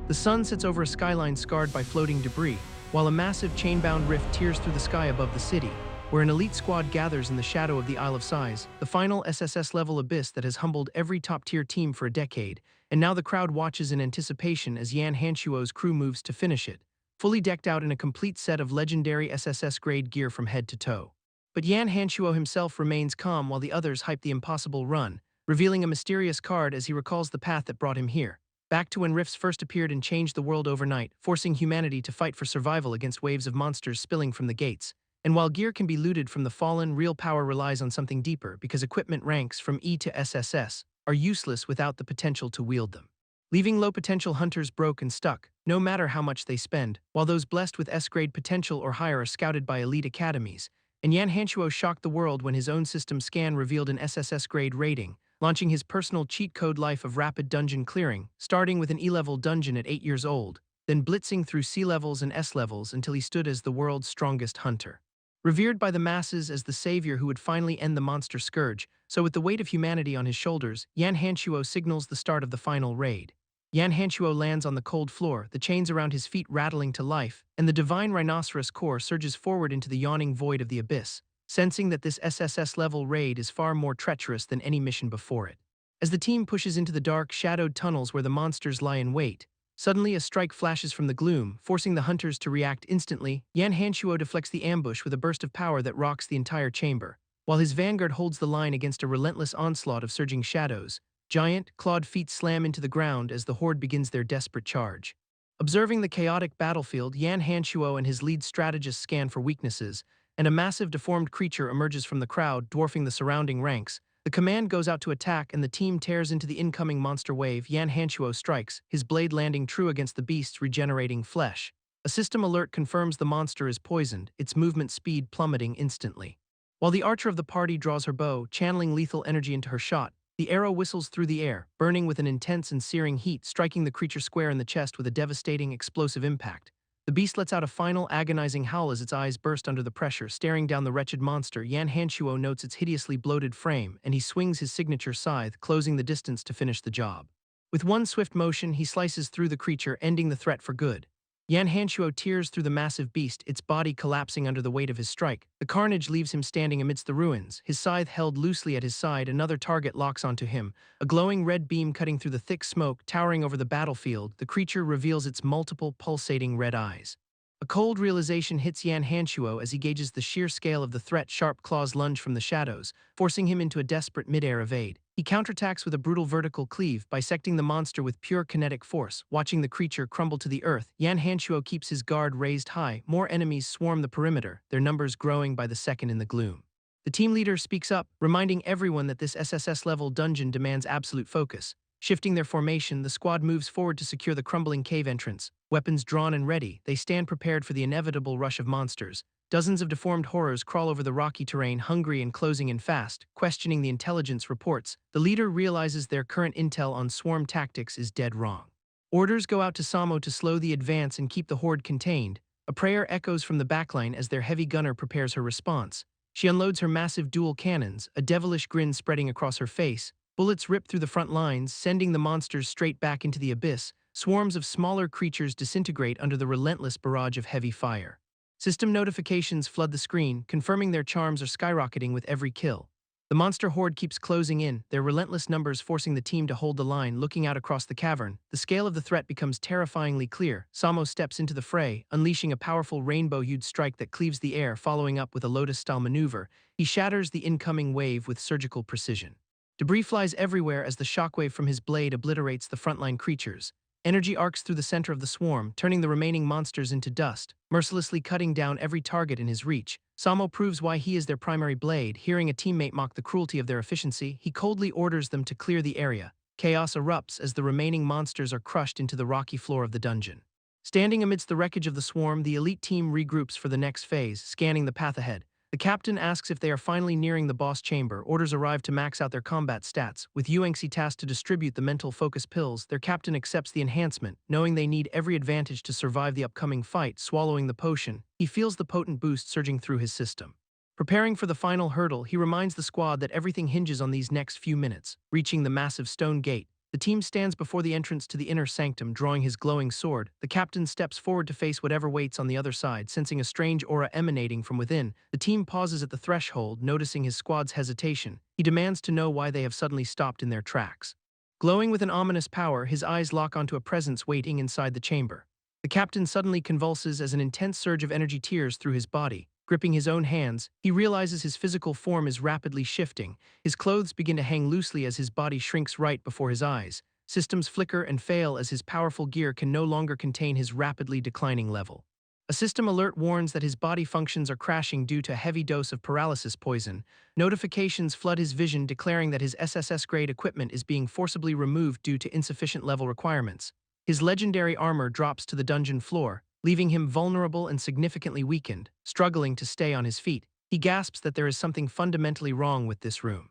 The sun sits over a skyline scarred by floating debris, while a massive chain-bound rift tears through the sky above the city, where an elite squad gathers in the shadow of the Isle of Sighs, the final SSS-level abyss that has humbled every top-tier team for a decade, and now the crowd watches in anticipation as Yan Hanshuo's crew moves to finish it, fully decked out in a complete set of legendary SSS-grade gear from head to toe. But Yan Hanshuo himself remains calm while the others hype the impossible run, revealing a mysterious card as he recalls the path that brought him here, back to when rifts first appeared and changed the world overnight, forcing humanity to fight for survival against waves of monsters spilling from the gates. And while gear can be looted from the fallen, real power relies on something deeper because equipment ranks from E to SSS are useless without the potential to wield them, leaving low-potential hunters broke and stuck, no matter how much they spend, while those blessed with S-grade potential or higher are scouted by elite academies. And Yan Hanshuo shocked the world when his own system scan revealed an SSS-grade rating, launching his personal cheat code life of rapid dungeon clearing, starting with an E-level dungeon at 8 years old, then blitzing through C-levels and S-levels until he stood as the world's strongest hunter. Revered by the masses as the savior who would finally end the monster scourge, so with the weight of humanity on his shoulders, Yan Hanshuo signals the start of the final raid. Yan Hanshuo lands on the cold floor, the chains around his feet rattling to life, and the divine rhinoceros core surges forward into the yawning void of the abyss, sensing that this SSS-level raid is far more treacherous than any mission before it. As the team pushes into the dark, shadowed tunnels where the monsters lie in wait, suddenly a strike flashes from the gloom, forcing the hunters to react instantly. Yan Hanshuo deflects the ambush with a burst of power that rocks the entire chamber, while his vanguard holds the line against a relentless onslaught of surging shadows. Giant, clawed feet slam into the ground as the horde begins their desperate charge. Observing the chaotic battlefield, Yan Hanshuo and his lead strategist scan for weaknesses, and a massive deformed creature emerges from the crowd, dwarfing the surrounding ranks. The command goes out to attack, and the team tears into the incoming monster wave. Yan Hanshuo strikes, his blade landing true against the beast's regenerating flesh. A system alert confirms the monster is poisoned, its movement speed plummeting instantly. While the archer of the party draws her bow, channeling lethal energy into her shot, the arrow whistles through the air, burning with an intense and searing heat, striking the creature square in the chest with a devastating, explosive impact. The beast lets out a final, agonizing howl as its eyes burst under the pressure, staring down the wretched monster. Yan Hanshuo notes its hideously bloated frame, and he swings his signature scythe, closing the distance to finish the job. With one swift motion, he slices through the creature, ending the threat for good. Yan Hanshuo tears through the massive beast, its body collapsing under the weight of his strike. The carnage leaves him standing amidst the ruins, his scythe held loosely at his side. Another target locks onto him, a glowing red beam cutting through the thick smoke, towering over the battlefield. The creature reveals its multiple, pulsating red eyes. A cold realization hits Yan Hanshuo as he gauges the sheer scale of the threat. Sharp claws lunge from the shadows, forcing him into a desperate mid-air evade. He counterattacks with a brutal vertical cleave, bisecting the monster with pure kinetic force. Watching the creature crumble to the earth, Yan Hanshuo keeps his guard raised high. More enemies swarm the perimeter, their numbers growing by the second in the gloom. The team leader speaks up, reminding everyone that this SSS-level dungeon demands absolute focus. Shifting their formation, the squad moves forward to secure the crumbling cave entrance. Weapons drawn and ready, they stand prepared for the inevitable rush of monsters. Dozens of deformed horrors crawl over the rocky terrain, hungry and closing in fast. Questioning the intelligence reports, the leader realizes their current intel on swarm tactics is dead wrong. Orders go out to Samo to slow the advance and keep the horde contained. A prayer echoes from the backline as their heavy gunner prepares her response. She unloads her massive dual cannons, a devilish grin spreading across her face. Bullets rip through the front lines, sending the monsters straight back into the abyss. Swarms of smaller creatures disintegrate under the relentless barrage of heavy fire. System notifications flood the screen, confirming their charms are skyrocketing with every kill. The monster horde keeps closing in, their relentless numbers forcing the team to hold the line. Looking out across the cavern, the scale of the threat becomes terrifyingly clear. Samo steps into the fray, unleashing a powerful rainbow-hued strike that cleaves the air, following up with a lotus-style maneuver. He shatters the incoming wave with surgical precision. Debris flies everywhere as the shockwave from his blade obliterates the frontline creatures. Energy arcs through the center of the swarm, turning the remaining monsters into dust, mercilessly cutting down every target in his reach. Samo proves why he is their primary blade. Hearing a teammate mock the cruelty of their efficiency, he coldly orders them to clear the area. Chaos erupts as the remaining monsters are crushed into the rocky floor of the dungeon. Standing amidst the wreckage of the swarm, the elite team regroups for the next phase, scanning the path ahead. The captain asks if they are finally nearing the boss chamber. Orders arrive to max out their combat stats. With Yuengxi tasked to distribute the mental focus pills, their captain accepts the enhancement, knowing they need every advantage to survive the upcoming fight. Swallowing the potion, he feels the potent boost surging through his system. Preparing for the final hurdle, he reminds the squad that everything hinges on these next few minutes. Reaching the massive stone gate, The team stands before the entrance to the inner sanctum, drawing his glowing sword. The captain steps forward to face whatever waits on the other side, sensing a strange aura emanating from within. The team pauses at the threshold, noticing his squad's hesitation. He demands to know why they have suddenly stopped in their tracks. Glowing with an ominous power, his eyes lock onto a presence waiting inside the chamber. The captain suddenly convulses as an intense surge of energy tears through his body. Gripping his own hands, he realizes his physical form is rapidly shifting. His clothes begin to hang loosely as his body shrinks right before his eyes. Systems flicker and fail as his powerful gear can no longer contain his rapidly declining level. A system alert warns that his body functions are crashing due to a heavy dose of paralysis poison. Notifications flood his vision declaring that his SSS-grade equipment is being forcibly removed due to insufficient level requirements. His legendary armor drops to the dungeon floor, leaving him vulnerable and significantly weakened. Struggling to stay on his feet, he gasps that there is something fundamentally wrong with this room.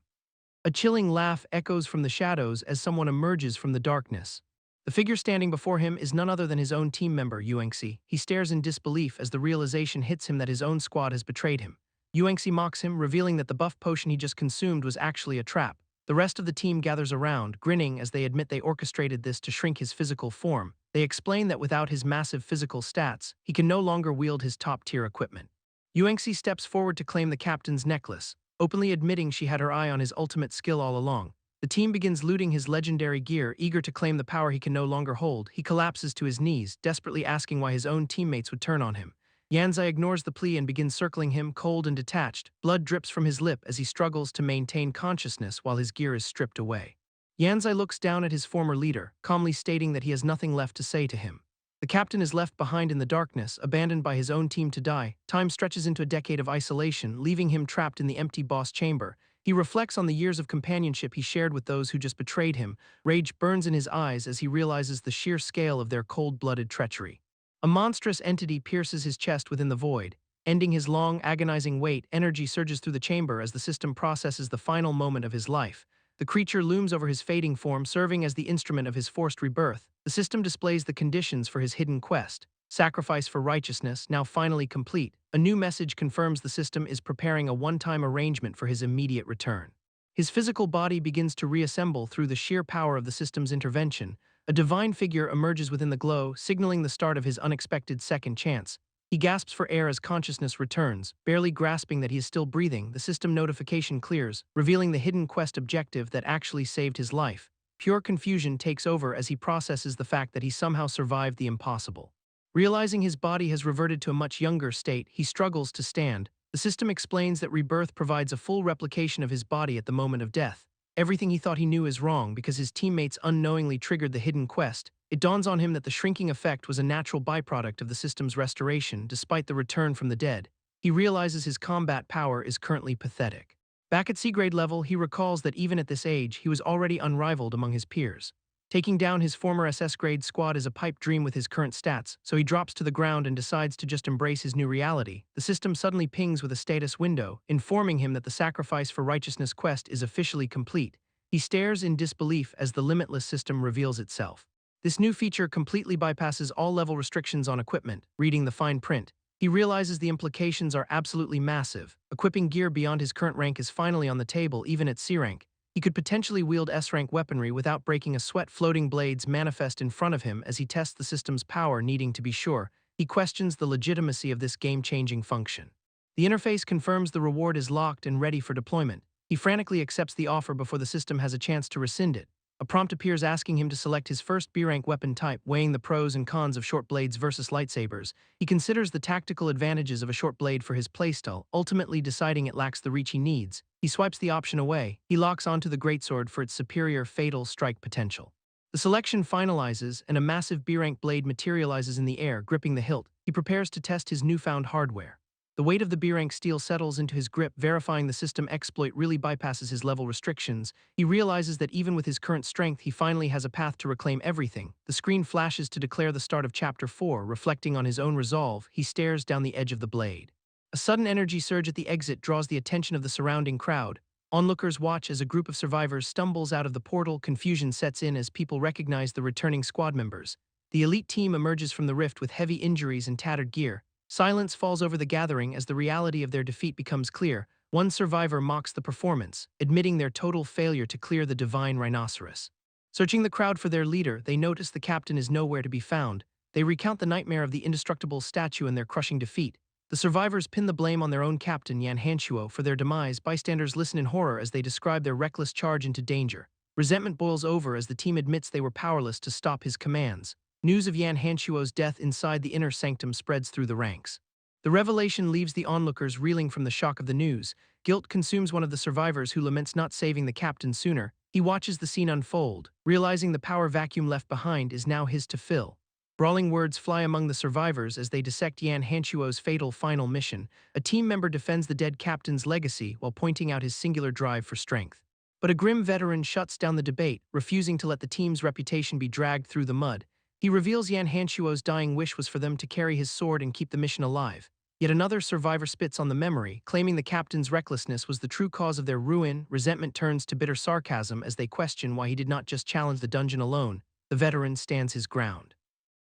A chilling laugh echoes from the shadows as someone emerges from the darkness. The figure standing before him is none other than his own team member, Yuengxi. He stares in disbelief as the realization hits him that his own squad has betrayed him. Yuengxi mocks him, revealing that the buff potion he just consumed was actually a trap. The rest of the team gathers around, grinning as they admit they orchestrated this to shrink his physical form. They explain that without his massive physical stats, he can no longer wield his top-tier equipment. Yuengxi steps forward to claim the captain's necklace, openly admitting she had her eye on his ultimate skill all along. The team begins looting his legendary gear, eager to claim the power he can no longer hold. He collapses to his knees, desperately asking why his own teammates would turn on him. Yanzai ignores the plea and begins circling him, cold and detached. Blood drips from his lip as he struggles to maintain consciousness while his gear is stripped away. Yanzai looks down at his former leader, calmly stating that he has nothing left to say to him. The captain is left behind in the darkness, abandoned by his own team to die. Time stretches into a decade of isolation, leaving him trapped in the empty boss chamber. He reflects on the years of companionship he shared with those who just betrayed him. Rage burns in his eyes as he realizes the sheer scale of their cold-blooded treachery. A monstrous entity pierces his chest within the void. Ending his long, agonizing wait, energy surges through the chamber as the system processes the final moment of his life. The creature looms over his fading form, serving as the instrument of his forced rebirth. The system displays the conditions for his hidden quest. Sacrifice for righteousness, now finally complete. A new message confirms the system is preparing a one-time arrangement for his immediate return. His physical body begins to reassemble through the sheer power of the system's intervention. A divine figure emerges within the glow, signaling the start of his unexpected second chance. He gasps for air as consciousness returns, barely grasping that he is still breathing. The system notification clears, revealing the hidden quest objective that actually saved his life. Pure confusion takes over as he processes the fact that he somehow survived the impossible. Realizing his body has reverted to a much younger state, he struggles to stand. The system explains that Rebirth provides a full replication of his body at the moment of death. Everything he thought he knew is wrong because his teammates unknowingly triggered the hidden quest. It dawns on him that the shrinking effect was a natural byproduct of the system's restoration, despite the return from the dead. He realizes his combat power is currently pathetic. Back at C-grade level, he recalls that even at this age, he was already unrivaled among his peers. Taking down his former SS-grade squad is a pipe dream with his current stats, so he drops to the ground and decides to just embrace his new reality. The system suddenly pings with a status window, informing him that the Sacrifice for Righteousness quest is officially complete. He stares in disbelief as the Limitless system reveals itself. This new feature completely bypasses all level restrictions on equipment. Reading the fine print, he realizes the implications are absolutely massive. Equipping gear beyond his current rank is finally on the table, even at C rank. He could potentially wield S-rank weaponry without breaking a sweat. Floating blades manifest in front of him as he tests the system's power, needing to be sure. He questions the legitimacy of this game-changing function. The interface confirms the reward is locked and ready for deployment. He frantically accepts the offer before the system has a chance to rescind it. A prompt appears asking him to select his first B-rank weapon type, weighing the pros and cons of short blades versus lightsabers. He considers the tactical advantages of a short blade for his playstyle, ultimately deciding it lacks the reach he needs. He swipes the option away. He locks onto the greatsword for its superior fatal strike potential. The selection finalizes, and a massive B-rank blade materializes in the air, gripping the hilt. He prepares to test his newfound hardware. The weight of the B-rank steel settles into his grip, verifying the system exploit really bypasses his level restrictions. He realizes that even with his current strength, he finally has a path to reclaim everything. The screen flashes to declare the start of Chapter 4. Reflecting on his own resolve, he stares down the edge of the blade. A sudden energy surge at the exit draws the attention of the surrounding crowd. Onlookers watch as a group of survivors stumbles out of the portal. Confusion sets in as people recognize the returning squad members. The elite team emerges from the rift with heavy injuries and tattered gear. Silence falls over the gathering as the reality of their defeat becomes clear. One survivor mocks the performance, admitting their total failure to clear the divine rhinoceros. Searching the crowd for their leader, they notice the captain is nowhere to be found. They recount the nightmare of the indestructible statue and their crushing defeat. The survivors pin the blame on their own captain, Yan Hanshuo, for their demise. Bystanders listen in horror as they describe their reckless charge into danger. Resentment boils over as the team admits they were powerless to stop his commands. News of Yan Hanshuo's death inside the inner sanctum spreads through the ranks. The revelation leaves the onlookers reeling from the shock of the news. Guilt consumes one of the survivors who laments not saving the captain sooner. He watches the scene unfold, realizing the power vacuum left behind is now his to fill. Brawling words fly among the survivors as they dissect Yan Hanshuo's fatal final mission. A team member defends the dead captain's legacy while pointing out his singular drive for strength. But a grim veteran shuts down the debate, refusing to let the team's reputation be dragged through the mud. He reveals Yan Hanshuo's dying wish was for them to carry his sword and keep the mission alive. Yet another survivor spits on the memory, claiming the captain's recklessness was the true cause of their ruin. Resentment turns to bitter sarcasm as they question why he did not just challenge the dungeon alone. The veteran stands his ground,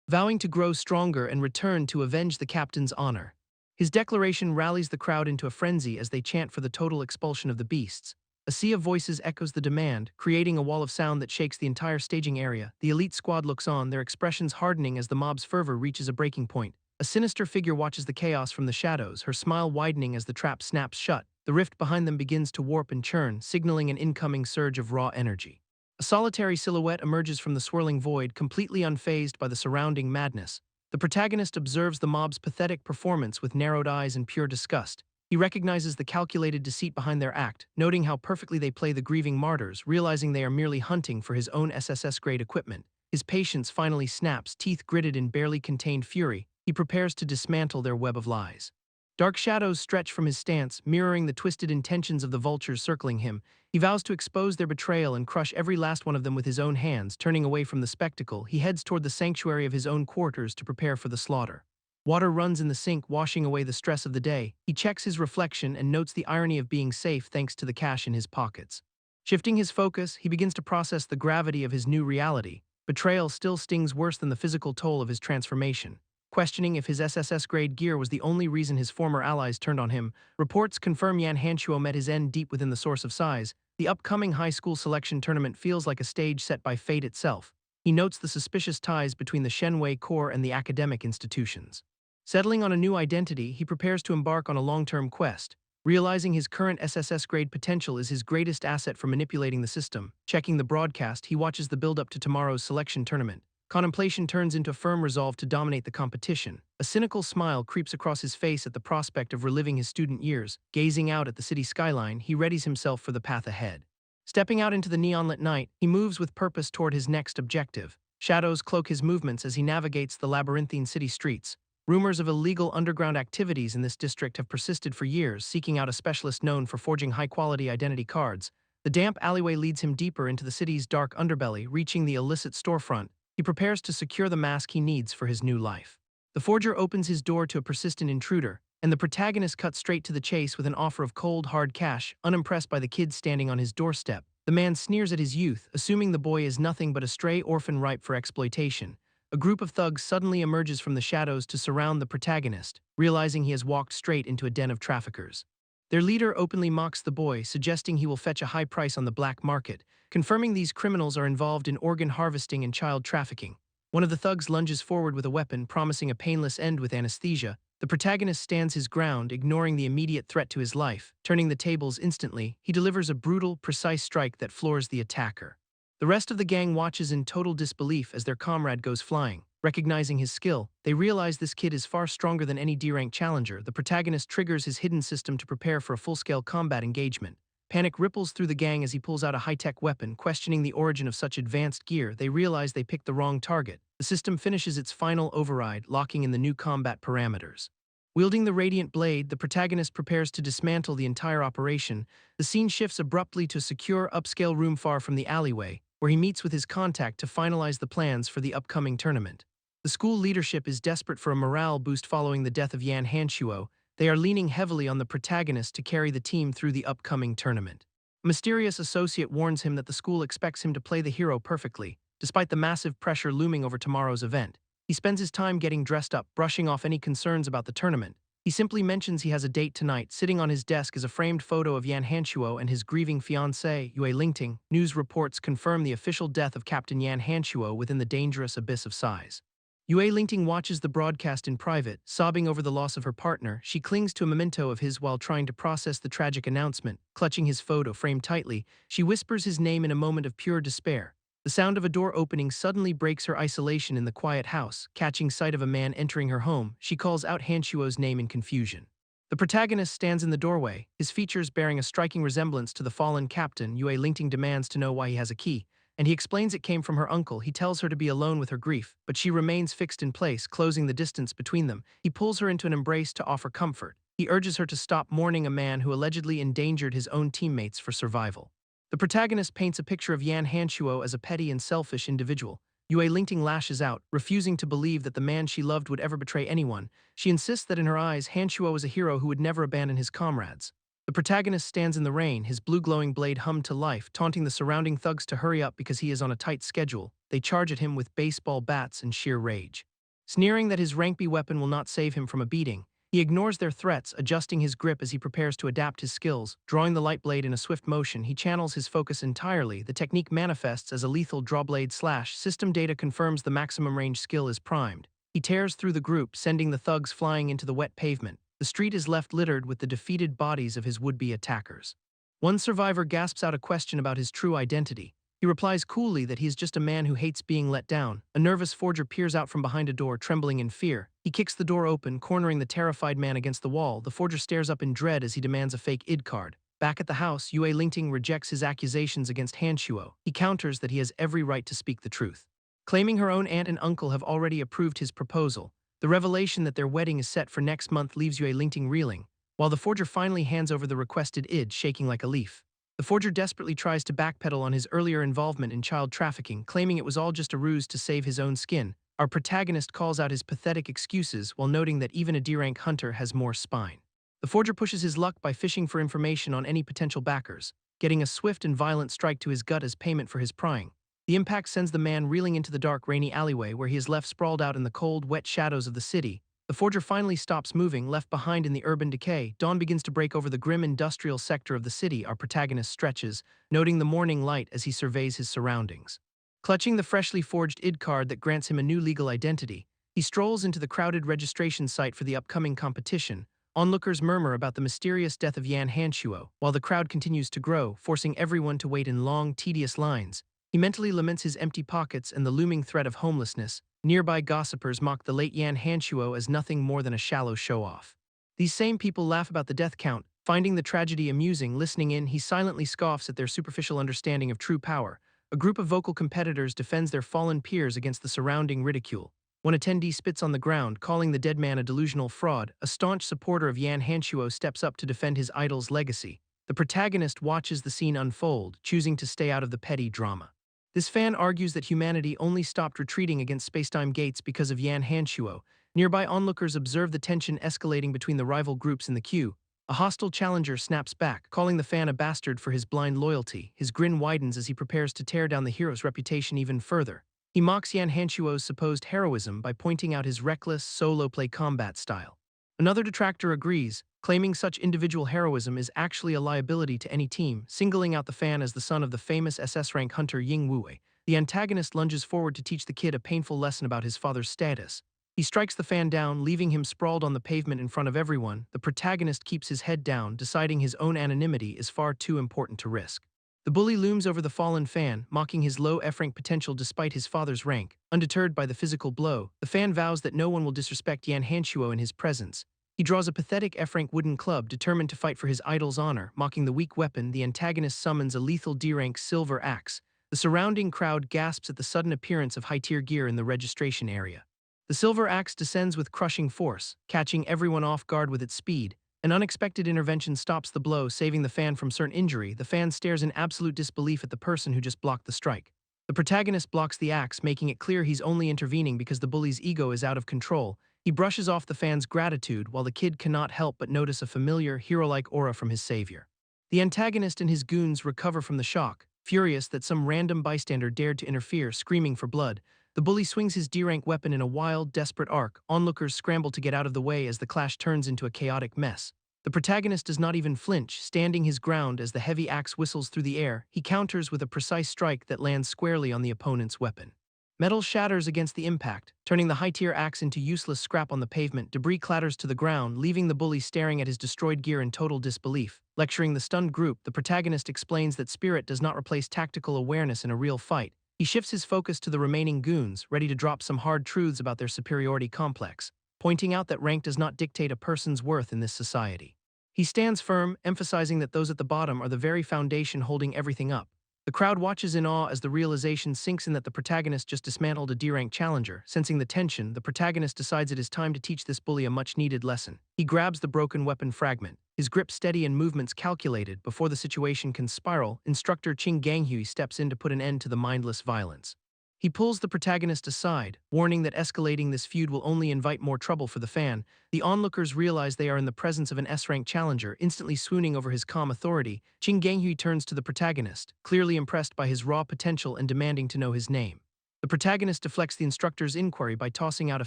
vowing to grow stronger and return to avenge the captain's honor. His declaration rallies the crowd into a frenzy as they chant for the total expulsion of the beasts. A sea of voices echoes the demand, creating a wall of sound that shakes the entire staging area. The elite squad looks on, their expressions hardening as the mob's fervor reaches a breaking point. A sinister figure watches the chaos from the shadows, her smile widening as the trap snaps shut. The rift behind them begins to warp and churn, signaling an incoming surge of raw energy. A solitary silhouette emerges from the swirling void, completely unfazed by the surrounding madness. The protagonist observes the mob's pathetic performance with narrowed eyes and pure disgust. He recognizes the calculated deceit behind their act, noting how perfectly they play the grieving martyrs, realizing they are merely hunting for his own SSS-grade equipment. His patience finally snaps, teeth gritted in barely contained fury. He prepares to dismantle their web of lies. Dark shadows stretch from his stance, mirroring the twisted intentions of the vultures circling him. He vows to expose their betrayal and crush every last one of them with his own hands. Turning away from the spectacle, he heads toward the sanctuary of his own quarters to prepare for the slaughter. Water runs in the sink, washing away the stress of the day. He checks his reflection and notes the irony of being safe thanks to the cash in his pockets. Shifting his focus, he begins to process the gravity of his new reality. Betrayal still stings worse than the physical toll of his transformation. Questioning if his SSS-grade gear was the only reason his former allies turned on him, reports confirm Yan Hanshuo met his end deep within the source of size. The upcoming high school selection tournament feels like a stage set by fate itself. He notes the suspicious ties between the Shenwei Corps and the academic institutions. Settling on a new identity, he prepares to embark on a long-term quest. Realizing his current SSS-grade potential is his greatest asset for manipulating the system. Checking the broadcast, he watches the build-up to tomorrow's selection tournament. Contemplation turns into a firm resolve to dominate the competition. A cynical smile creeps across his face at the prospect of reliving his student years. Gazing out at the city skyline, he readies himself for the path ahead. Stepping out into the neon-lit night, he moves with purpose toward his next objective. Shadows cloak his movements as he navigates the labyrinthine city streets. Rumors of illegal underground activities in this district have persisted for years, seeking out a specialist known for forging high-quality identity cards. The damp alleyway leads him deeper into the city's dark underbelly, reaching the illicit storefront. He prepares to secure the mask he needs for his new life. The forger opens his door to a persistent intruder, and the protagonist cuts straight to the chase with an offer of cold, hard cash. Unimpressed by the kid standing on his doorstep, the man sneers at his youth, assuming the boy is nothing but a stray orphan ripe for exploitation. A group of thugs suddenly emerges from the shadows to surround the protagonist, realizing he has walked straight into a den of traffickers. Their leader openly mocks the boy, suggesting he will fetch a high price on the black market, confirming these criminals are involved in organ harvesting and child trafficking. One of the thugs lunges forward with a weapon, promising a painless end with anesthesia. The protagonist stands his ground, ignoring the immediate threat to his life. Turning the tables instantly, he delivers a brutal, precise strike that floors the attacker. The rest of the gang watches in total disbelief as their comrade goes flying. Recognizing his skill, they realize this kid is far stronger than any D-rank challenger. The protagonist triggers his hidden system to prepare for a full-scale combat engagement. Panic ripples through the gang as he pulls out a high-tech weapon. Questioning the origin of such advanced gear, they realize they picked the wrong target. The system finishes its final override, locking in the new combat parameters. Wielding the radiant blade, the protagonist prepares to dismantle the entire operation. The scene shifts abruptly to a secure, upscale room far from the alleyway, where he meets with his contact to finalize the plans for the upcoming tournament. The school leadership is desperate for a morale boost following the death of Yan Hanshuo. They are leaning heavily on the protagonist to carry the team through the upcoming tournament. A mysterious associate warns him that the school expects him to play the hero perfectly, despite the massive pressure looming over tomorrow's event. He spends his time getting dressed up, brushing off any concerns about the tournament. He simply mentions he has a date tonight. Sitting on his desk is a framed photo of Yan Hanchuo and his grieving fiancée, Yue Lingting. News reports confirm the official death of Captain Yan Hanchuo within the dangerous abyss of size. Yue Lingting watches the broadcast in private, sobbing over the loss of her partner. She clings to a memento of his while trying to process the tragic announcement. Clutching his photo frame tightly, she whispers his name in a moment of pure despair. The sound of a door opening suddenly breaks her isolation in the quiet house. Catching sight of a man entering her home, she calls out Hanchuo's name in confusion. The protagonist stands in the doorway, his features bearing a striking resemblance to the fallen captain. Yue Lingting demands to know why he has a key, and he explains it came from her uncle. He tells her to be alone with her grief, but she remains fixed in place, closing the distance between them. He pulls her into an embrace to offer comfort. He urges her to stop mourning a man who allegedly endangered his own teammates for survival. The protagonist paints a picture of Yan Hanchuo as a petty and selfish individual. Yue Lingting lashes out, refusing to believe that the man she loved would ever betray anyone. She insists that in her eyes, Hanchuo is a hero who would never abandon his comrades. The protagonist stands in the rain, his blue glowing blade hummed to life, taunting the surrounding thugs to hurry up because he is on a tight schedule. They charge at him with baseball bats in sheer rage. Sneering that his rankby weapon will not save him from a beating, he ignores their threats, adjusting his grip as he prepares to adapt his skills. Drawing the light blade in a swift motion, he channels his focus entirely. The technique manifests as a lethal drawblade slash. System data confirms the maximum range skill is primed. He tears through the group, sending the thugs flying into the wet pavement. The street is left littered with the defeated bodies of his would-be attackers. One survivor gasps out a question about his true identity. He replies coolly that he is just a man who hates being let down. A nervous forger peers out from behind a door, trembling in fear. He kicks the door open, cornering the terrified man against the wall. The forger stares up in dread as he demands a fake ID card. Back at the house, Yue Lingting rejects his accusations against Hanchuo. He counters that he has every right to speak the truth. Claiming her own aunt and uncle have already approved his proposal, the revelation that their wedding is set for next month leaves Yue Lingting reeling, while the forger finally hands over the requested ID, shaking like a leaf. The forger desperately tries to backpedal on his earlier involvement in child trafficking, claiming it was all just a ruse to save his own skin. Our protagonist calls out his pathetic excuses while noting that even a D-rank hunter has more spine. The forger pushes his luck by fishing for information on any potential backers, getting a swift and violent strike to his gut as payment for his prying. The impact sends the man reeling into the dark, rainy alleyway where he is left sprawled out in the cold, wet shadows of the city. The forger finally stops moving, left behind in the urban decay. Dawn begins to break over the grim industrial sector of the city. Our protagonist stretches, noting the morning light as he surveys his surroundings. Clutching the freshly forged ID card that grants him a new legal identity, he strolls into the crowded registration site for the upcoming competition. Onlookers murmur about the mysterious death of Yan Hanchuo, while the crowd continues to grow, forcing everyone to wait in long, tedious lines. He mentally laments his empty pockets and the looming threat of homelessness. Nearby gossipers mock the late Yan Hanchuo as nothing more than a shallow show-off. These same people laugh about the death count, finding the tragedy amusing. Listening in, he silently scoffs at their superficial understanding of true power. A group of vocal competitors defends their fallen peers against the surrounding ridicule. One attendee spits on the ground, calling the dead man a delusional fraud. A staunch supporter of Yan Hanchuo steps up to defend his idol's legacy. The protagonist watches the scene unfold, choosing to stay out of the petty drama. This fan argues that humanity only stopped retreating against spacetime gates because of Yan Hanchuo. Nearby onlookers observe the tension escalating between the rival groups in the queue. A hostile challenger snaps back, calling the fan a bastard for his blind loyalty. His grin widens as he prepares to tear down the hero's reputation even further. He mocks Yan Hanchuo's supposed heroism by pointing out his reckless, solo-play combat style. Another detractor agrees, claiming such individual heroism is actually a liability to any team, singling out the fan as the son of the famous SS-rank hunter Ying Wue. The antagonist lunges forward to teach the kid a painful lesson about his father's status. He strikes the fan down, leaving him sprawled on the pavement in front of everyone. The protagonist keeps his head down, deciding his own anonymity is far too important to risk. The bully looms over the fallen fan, mocking his low F-rank potential despite his father's rank. Undeterred by the physical blow, the fan vows that no one will disrespect Yan Hanchuo in his presence. He draws a pathetic F-rank wooden club, determined to fight for his idol's honor. Mocking the weak weapon, the antagonist summons a lethal D-rank silver axe. The surrounding crowd gasps at the sudden appearance of high-tier gear in the registration area. The silver axe descends with crushing force, catching everyone off guard with its speed. An unexpected intervention stops the blow, saving the fan from certain injury. The fan stares in absolute disbelief at the person who just blocked the strike. The protagonist blocks the axe, making it clear he's only intervening because the bully's ego is out of control. He brushes off the fan's gratitude while the kid cannot help but notice a familiar, hero-like aura from his savior. The antagonist and his goons recover from the shock, furious that some random bystander dared to interfere, screaming for blood. The bully swings his D-rank weapon in a wild, desperate arc. Onlookers scramble to get out of the way as the clash turns into a chaotic mess. The protagonist does not even flinch, standing his ground as the heavy axe whistles through the air. He counters with a precise strike that lands squarely on the opponent's weapon. Metal shatters against the impact, turning the high-tier axe into useless scrap on the pavement. Debris clatters to the ground, leaving the bully staring at his destroyed gear in total disbelief. Lecturing the stunned group, the protagonist explains that spirit does not replace tactical awareness in a real fight. He shifts his focus to the remaining goons, ready to drop some hard truths about their superiority complex, pointing out that rank does not dictate a person's worth in this society. He stands firm, emphasizing that those at the bottom are the very foundation holding everything up. The crowd watches in awe as the realization sinks in that the protagonist just dismantled a D-rank challenger. Sensing the tension, the protagonist decides it is time to teach this bully a much-needed lesson. He grabs the broken weapon fragment, his grip steady and movements calculated. Before the situation can spiral, instructor Ching Ganghui steps in to put an end to the mindless violence. He pulls the protagonist aside, warning that escalating this feud will only invite more trouble for the fan. The onlookers realize they are in the presence of an S-rank challenger, instantly swooning over his calm authority. Ching Ganghui turns to the protagonist, clearly impressed by his raw potential and demanding to know his name. The protagonist deflects the instructor's inquiry by tossing out a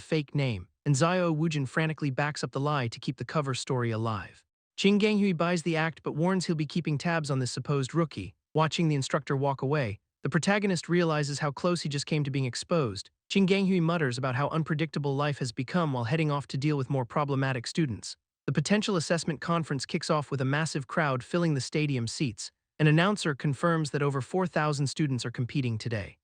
fake name, and Xiao Wujin frantically backs up the lie to keep the cover story alive. Ching Ganghui buys the act but warns he'll be keeping tabs on this supposed rookie. Watching the instructor walk away, the protagonist realizes how close he just came to being exposed. Ching Ganghui mutters about how unpredictable life has become while heading off to deal with more problematic students. The potential assessment conference kicks off with a massive crowd filling the stadium seats. An announcer confirms that over 4,000 students are competing today.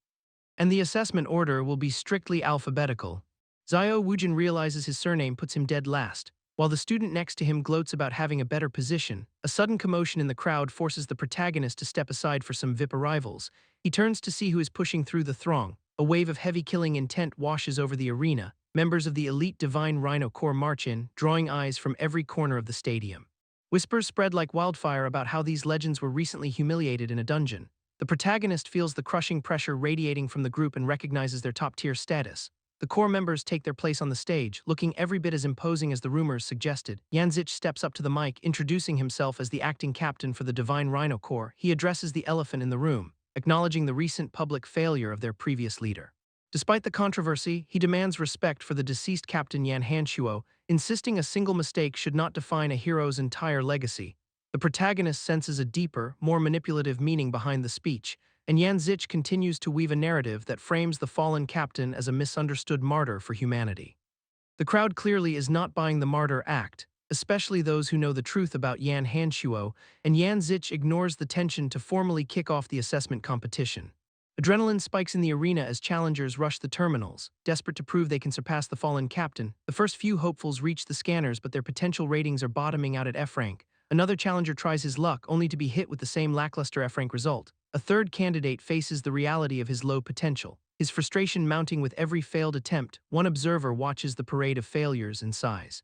And the assessment order will be strictly alphabetical. Xiao Wujin realizes his surname puts him dead last. While the student next to him gloats about having a better position, a sudden commotion in the crowd forces the protagonist to step aside for some VIP arrivals. He turns to see who is pushing through the throng. A wave of heavy killing intent washes over the arena. Members of the elite Divine Rhino Corps march in, drawing eyes from every corner of the stadium. Whispers spread like wildfire about how these legends were recently humiliated in a dungeon. The protagonist feels the crushing pressure radiating from the group and recognizes their top-tier status. The core members take their place on the stage, looking every bit as imposing as the rumors suggested. Yanzich steps up to the mic, introducing himself as the acting captain for the Divine Rhino Corps. He addresses the elephant in the room, acknowledging the recent public failure of their previous leader. Despite the controversy, he demands respect for the deceased captain Yan Hanshuo, insisting a single mistake should not define a hero's entire legacy. The protagonist senses a deeper, more manipulative meaning behind the speech, and Yan Zich continues to weave a narrative that frames the fallen captain as a misunderstood martyr for humanity. The crowd clearly is not buying the martyr act, especially those who know the truth about Yan Hanshuo, and Yan Zich ignores the tension to formally kick off the assessment competition. Adrenaline spikes in the arena as challengers rush the terminals, desperate to prove they can surpass the fallen captain. The first few hopefuls reach the scanners, but their potential ratings are bottoming out at F-rank. Another challenger tries his luck, only to be hit with the same lackluster F-rank result. A third candidate faces the reality of his low potential, his frustration mounting with every failed attempt. One observer watches the parade of failures and sighs,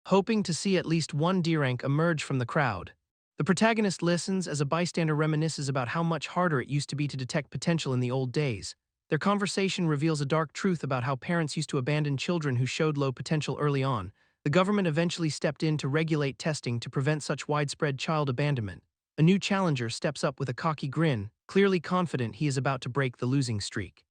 hoping to see at least one D-rank emerge from the crowd. The protagonist listens as a bystander reminisces about how much harder it used to be to detect potential in the old days. Their conversation reveals a dark truth about how parents used to abandon children who showed low potential early on. The government eventually stepped in to regulate testing to prevent such widespread child abandonment. A new challenger steps up with a cocky grin, clearly confident he is about to break the losing streak.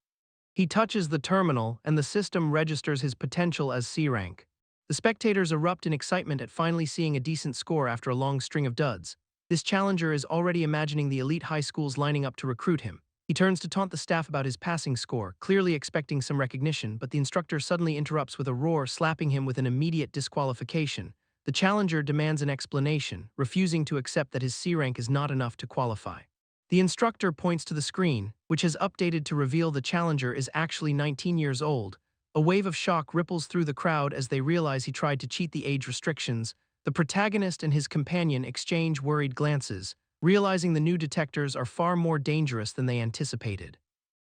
He touches the terminal, and the system registers his potential as C-rank. The spectators erupt in excitement at finally seeing a decent score after a long string of duds. This challenger is already imagining the elite high schools lining up to recruit him. He turns to taunt the staff about his passing score, clearly expecting some recognition, but the instructor suddenly interrupts with a roar, slapping him with an immediate disqualification. The challenger demands an explanation, refusing to accept that his C-rank is not enough to qualify. The instructor points to the screen, which has updated to reveal the challenger is actually 19 years old. A wave of shock ripples through the crowd as they realize he tried to cheat the age restrictions. The protagonist and his companion exchange worried glances, realizing the new detectors are far more dangerous than they anticipated.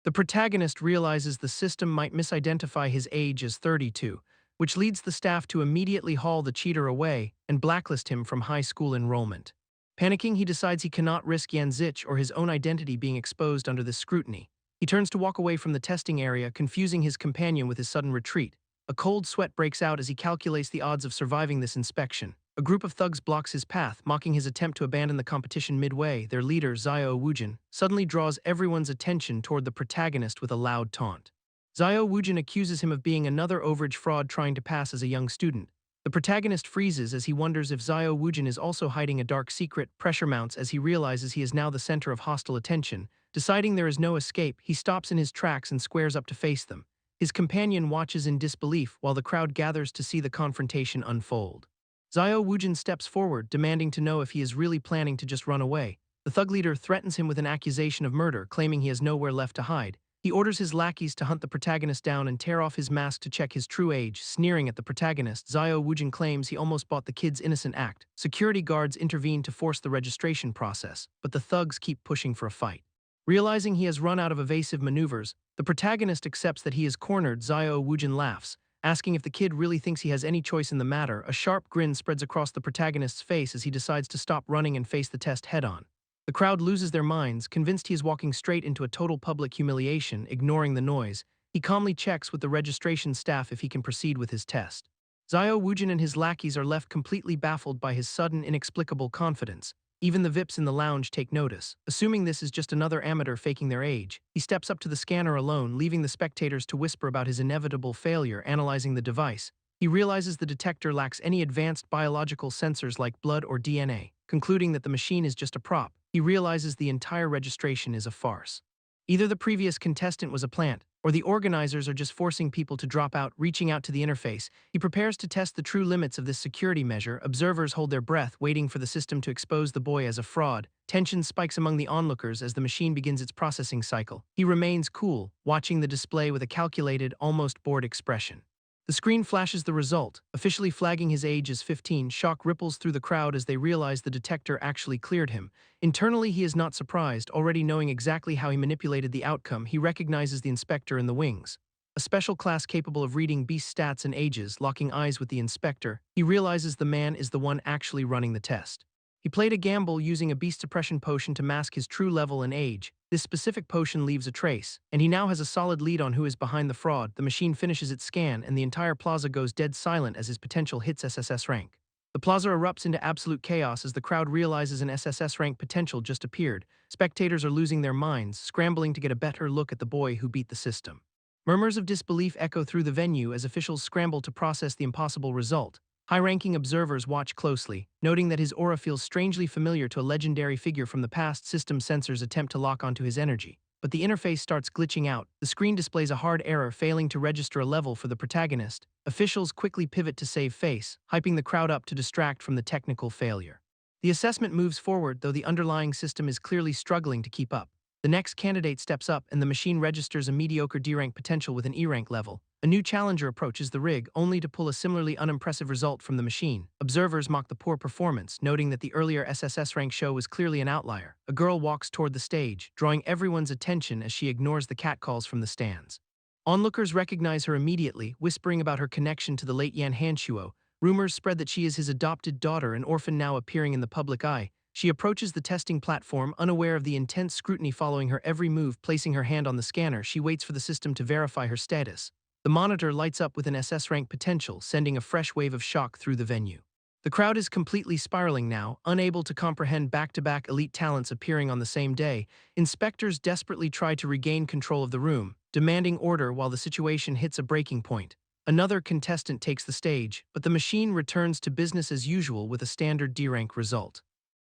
The protagonist realizes the system might misidentify his age as 32, which leads the staff to immediately haul the cheater away and blacklist him from high school enrollment. Panicking, he decides he cannot risk Yan Zich or his own identity being exposed under this scrutiny. He turns to walk away from the testing area, confusing his companion with his sudden retreat. A cold sweat breaks out as he calculates the odds of surviving this inspection. A group of thugs blocks his path, mocking his attempt to abandon the competition midway. Their leader, Xiao Wujin, suddenly draws everyone's attention toward the protagonist with a loud taunt. Zio Woojin accuses him of being another overage fraud trying to pass as a young student. The protagonist freezes as he wonders if Zio Woojin is also hiding a dark secret. Pressure mounts as he realizes he is now the center of hostile attention. Deciding there is no escape, he stops in his tracks and squares up to face them. His companion watches in disbelief while the crowd gathers to see the confrontation unfold. Zio Woojin steps forward, demanding to know if he is really planning to just run away. The thug leader threatens him with an accusation of murder, claiming he has nowhere left to hide. He orders his lackeys to hunt the protagonist down and tear off his mask to check his true age. Sneering at the protagonist, Zio Woojin claims he almost bought the kid's innocent act. Security guards intervene to force the registration process, but the thugs keep pushing for a fight. Realizing he has run out of evasive maneuvers, the protagonist accepts that he is cornered. Zio Woojin laughs, asking if the kid really thinks he has any choice in the matter. A sharp grin spreads across the protagonist's face as he decides to stop running and face the test head-on. The crowd loses their minds, convinced he is walking straight into a total public humiliation. Ignoring the noise, he calmly checks with the registration staff if he can proceed with his test. Zio Woojin and his lackeys are left completely baffled by his sudden, inexplicable confidence. Even the VIPs in the lounge take notice. Assuming this is just another amateur faking their age, he steps up to the scanner alone, leaving the spectators to whisper about his inevitable failure. Analyzing the device, he realizes the detector lacks any advanced biological sensors like blood or DNA. Concluding that the machine is just a prop, he realizes the entire registration is a farce. Either the previous contestant was a plant, or the organizers are just forcing people to drop out. Reaching out to the interface, he prepares to test the true limits of this security measure. Observers hold their breath, waiting for the system to expose the boy as a fraud. Tension spikes among the onlookers as the machine begins its processing cycle. He remains cool, watching the display with a calculated, almost bored expression. The screen flashes the result, officially flagging his age as 15. Shock ripples through the crowd as they realize the detector actually cleared him. Internally, he is not surprised, already knowing exactly how he manipulated the outcome. He recognizes the inspector in the wings, a special class capable of reading beast stats and ages. Locking eyes with the inspector, he realizes the man is the one actually running the test. He played a gamble using a beast suppression potion to mask his true level and age. This specific potion leaves a trace, and he now has a solid lead on who is behind the fraud. The machine finishes its scan, and the entire plaza goes dead silent as his potential hits SSS rank. The plaza erupts into absolute chaos as the crowd realizes an SSS rank potential just appeared. Spectators are losing their minds, scrambling to get a better look at the boy who beat the system. Murmurs of disbelief echo through the venue as officials scramble to process the impossible result. High-ranking observers watch closely, noting that his aura feels strangely familiar to a legendary figure from the past. System sensors attempt to lock onto his energy, but the interface starts glitching out. The screen displays a hard error, failing to register a level for the protagonist. Officials quickly pivot to save face, hyping the crowd up to distract from the technical failure. The assessment moves forward, though the underlying system is clearly struggling to keep up. The next candidate steps up, and the machine registers a mediocre D-rank potential with an E-rank level. A new challenger approaches the rig, only to pull a similarly unimpressive result from the machine. Observers mock the poor performance, noting that the earlier SSS rank show was clearly an outlier. A girl walks toward the stage, drawing everyone's attention as she ignores the catcalls from the stands. Onlookers recognize her immediately, whispering about her connection to the late Yan Hanshuo. Rumors spread that she is his adopted daughter, an orphan now appearing in the public eye. She approaches the testing platform, unaware of the intense scrutiny following her every move. Placing her hand on the scanner, she waits for the system to verify her status. The monitor lights up with an SS rank potential, sending a fresh wave of shock through the venue. The crowd is completely spiraling now, unable to comprehend back-to-back elite talents appearing on the same day. Inspectors desperately try to regain control of the room, demanding order while the situation hits a breaking point. Another contestant takes the stage, but the machine returns to business as usual with a standard D-rank result.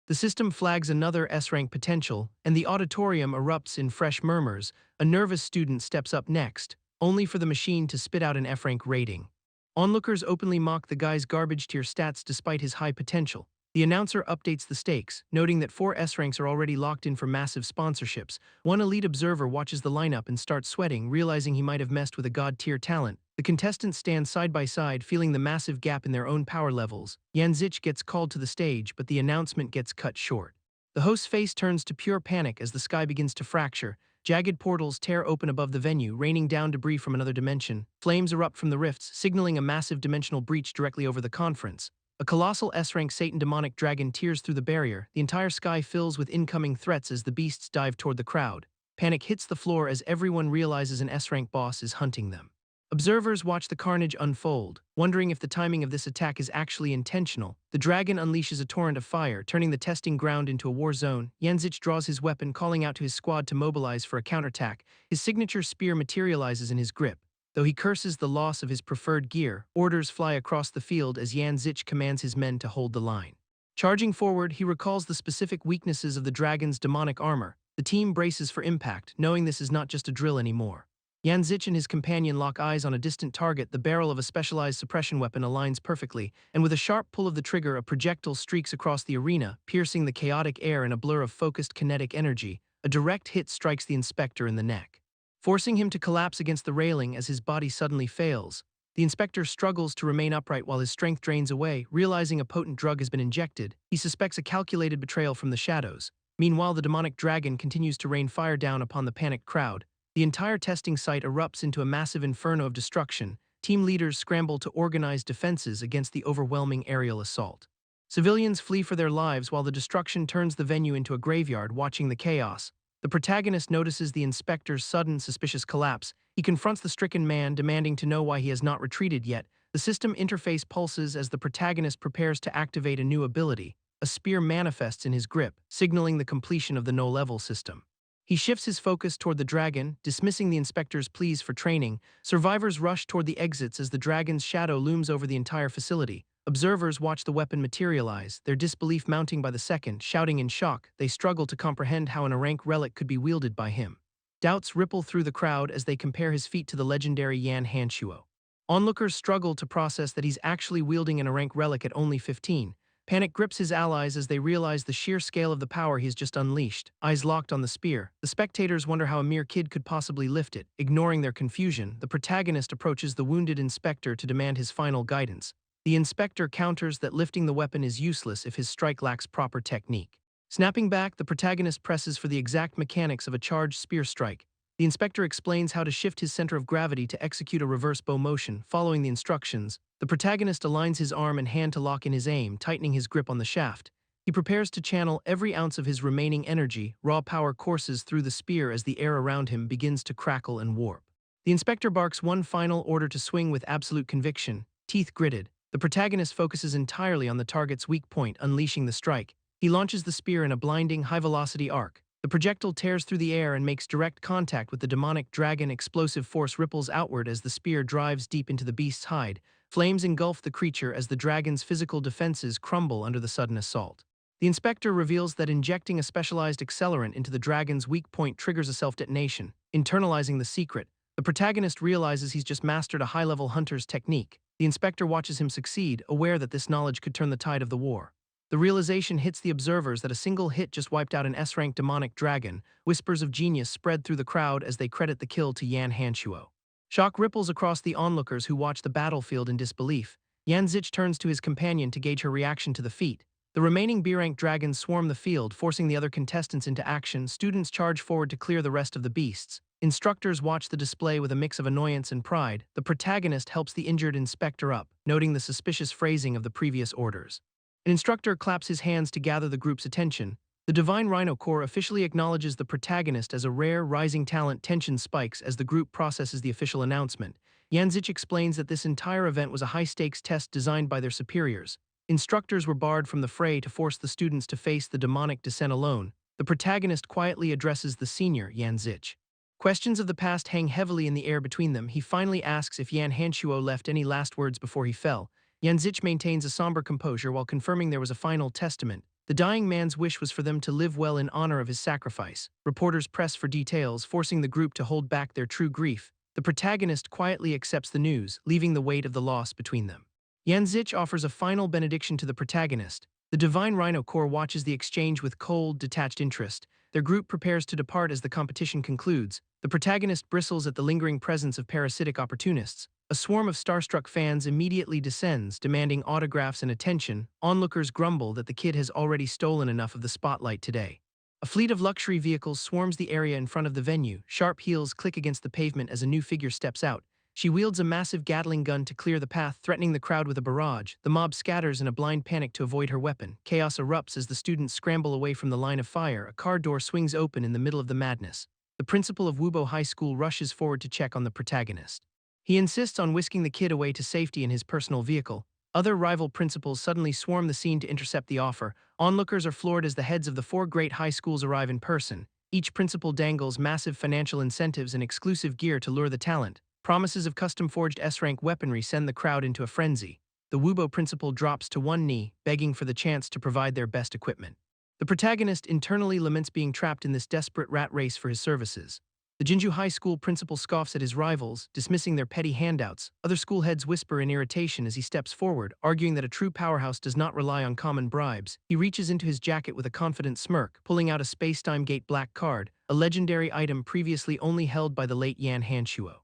The system flags another S-rank potential, and the auditorium erupts in fresh murmurs. A nervous student steps up next, only for the machine to spit out an F-rank rating. Onlookers openly mock the guy's garbage tier stats despite his high potential. The announcer updates the stakes, noting that 4 S-ranks are already locked in for massive sponsorships. One elite observer watches the lineup and starts sweating, realizing he might have messed with a god-tier talent. The contestants stand side by side, feeling the massive gap in their own power levels. Yanzich gets called to the stage, but the announcement gets cut short. The host's face turns to pure panic as the sky begins to fracture. Jagged portals tear open above the venue, raining down debris from another dimension. Flames erupt from the rifts, signaling a massive dimensional breach directly over the conference. A colossal S-rank Satan demonic dragon tears through the barrier. The entire sky fills with incoming threats as the beasts dive toward the crowd. Panic hits the floor as everyone realizes an S-rank boss is hunting them. Observers watch the carnage unfold, wondering if the timing of this attack is actually intentional. The dragon unleashes a torrent of fire, turning the testing ground into a war zone. Yanzich draws his weapon, calling out to his squad to mobilize for a counterattack. His signature spear materializes in his grip. Though he curses the loss of his preferred gear, orders fly across the field as Yanzich commands his men to hold the line. Charging forward, he recalls the specific weaknesses of the dragon's demonic armor. The team braces for impact, knowing this is not just a drill anymore. Yanzich and his companion lock eyes on a distant target. The barrel of a specialized suppression weapon aligns perfectly, and with a sharp pull of the trigger, a projectile streaks across the arena, piercing the chaotic air in a blur of focused kinetic energy. A direct hit strikes the inspector in the neck, forcing him to collapse against the railing as his body suddenly fails. The inspector struggles to remain upright while his strength drains away. Realizing a potent drug has been injected, he suspects a calculated betrayal from the shadows. Meanwhile, the demonic dragon continues to rain fire down upon the panicked crowd. The entire testing site erupts into a massive inferno of destruction. Team leaders scramble to organize defenses against the overwhelming aerial assault. Civilians flee for their lives while the destruction turns the venue into a graveyard. Watching the chaos, the protagonist notices the inspector's sudden, suspicious collapse. He confronts the stricken man, demanding to know why he has not retreated yet. The system interface pulses as the protagonist prepares to activate a new ability. A spear manifests in his grip, signaling the completion of the no-level system. He shifts his focus toward the dragon, dismissing the inspector's pleas for training. Survivors rush toward the exits as the dragon's shadow looms over the entire facility. Observers watch the weapon materialize, their disbelief mounting by the second. Shouting in shock, they struggle to comprehend how an Arank relic could be wielded by him. Doubts ripple through the crowd as they compare his feat to the legendary Yan Hanshuo. Onlookers struggle to process that he's actually wielding an Arank relic at only 15. Panic grips his allies as they realize the sheer scale of the power he's just unleashed. Eyes locked on the spear, the spectators wonder how a mere kid could possibly lift it. Ignoring their confusion, the protagonist approaches the wounded inspector to demand his final guidance. The inspector counters that lifting the weapon is useless if his strike lacks proper technique. Snapping back, the protagonist presses for the exact mechanics of a charged spear strike. The inspector explains how to shift his center of gravity to execute a reverse bow motion. Following the instructions, the protagonist aligns his arm and hand to lock in his aim, tightening his grip on the shaft. He prepares to channel every ounce of his remaining energy. Raw power courses through the spear as the air around him begins to crackle and warp. The inspector barks one final order to swing with absolute conviction, teeth gritted. The protagonist focuses entirely on the target's weak point, unleashing the strike. He launches the spear in a blinding, high-velocity arc. The projectile tears through the air and makes direct contact with the demonic dragon. Explosive force ripples outward as the spear drives deep into the beast's hide. Flames engulf the creature as the dragon's physical defenses crumble under the sudden assault. The inspector reveals that injecting a specialized accelerant into the dragon's weak point triggers a self-detonation. Internalizing the secret, the protagonist realizes he's just mastered a high-level hunter's technique. The inspector watches him succeed, aware that this knowledge could turn the tide of the war. The realization hits the observers that a single hit just wiped out an S-rank demonic dragon. Whispers of genius spread through the crowd as they credit the kill to Yan Hanshuo. Shock ripples across the onlookers who watch the battlefield in disbelief. Yanzich turns to his companion to gauge her reaction to the feat. The remaining B-rank dragons swarm the field, forcing the other contestants into action. Students charge forward to clear the rest of the beasts. Instructors watch the display with a mix of annoyance and pride. The protagonist helps the injured inspector up, noting the suspicious phrasing of the previous orders. An instructor claps his hands to gather the group's attention. The Divine Rhino Corps officially acknowledges the protagonist as a rare, rising talent. Tension spikes as the group processes the official announcement. Yanzich explains that this entire event was a high-stakes test designed by their superiors. Instructors were barred from the fray to force the students to face the demonic descent alone. The protagonist quietly addresses the senior, Yanzich. Questions of the past hang heavily in the air between them. He finally asks if Yan Hanshuo left any last words before he fell. Yanzich maintains a somber composure while confirming there was a final testament. The dying man's wish was for them to live well in honor of his sacrifice. Reporters press for details, forcing the group to hold back their true grief. The protagonist quietly accepts the news, leaving the weight of the loss between them. Yanzich offers a final benediction to the protagonist. The Divine Rhino Corps watches the exchange with cold, detached interest. Their group prepares to depart as the competition concludes. The protagonist bristles at the lingering presence of parasitic opportunists. A swarm of starstruck fans immediately descends, demanding autographs and attention. Onlookers grumble that the kid has already stolen enough of the spotlight today. A fleet of luxury vehicles swarms the area in front of the venue. Sharp heels click against the pavement as a new figure steps out. She wields a massive Gatling gun to clear the path, threatening the crowd with a barrage. The mob scatters in a blind panic to avoid her weapon. Chaos erupts as the students scramble away from the line of fire. A car door swings open in the middle of the madness. The principal of Wubo High School rushes forward to check on the protagonist. He insists on whisking the kid away to safety in his personal vehicle. Other rival principals suddenly swarm the scene to intercept the offer. Onlookers are floored as the heads of the four great high schools arrive in person. Each principal dangles massive financial incentives and exclusive gear to lure the talent. Promises of custom-forged S-rank weaponry send the crowd into a frenzy. The Wubo principal drops to one knee, begging for the chance to provide their best equipment. The protagonist internally laments being trapped in this desperate rat race for his services. The Jinju High School principal scoffs at his rivals, dismissing their petty handouts. Other school heads whisper in irritation as he steps forward, arguing that a true powerhouse does not rely on common bribes. He reaches into his jacket with a confident smirk, pulling out a Space-Time Gate black card, a legendary item previously only held by the late Yan Hanshuo.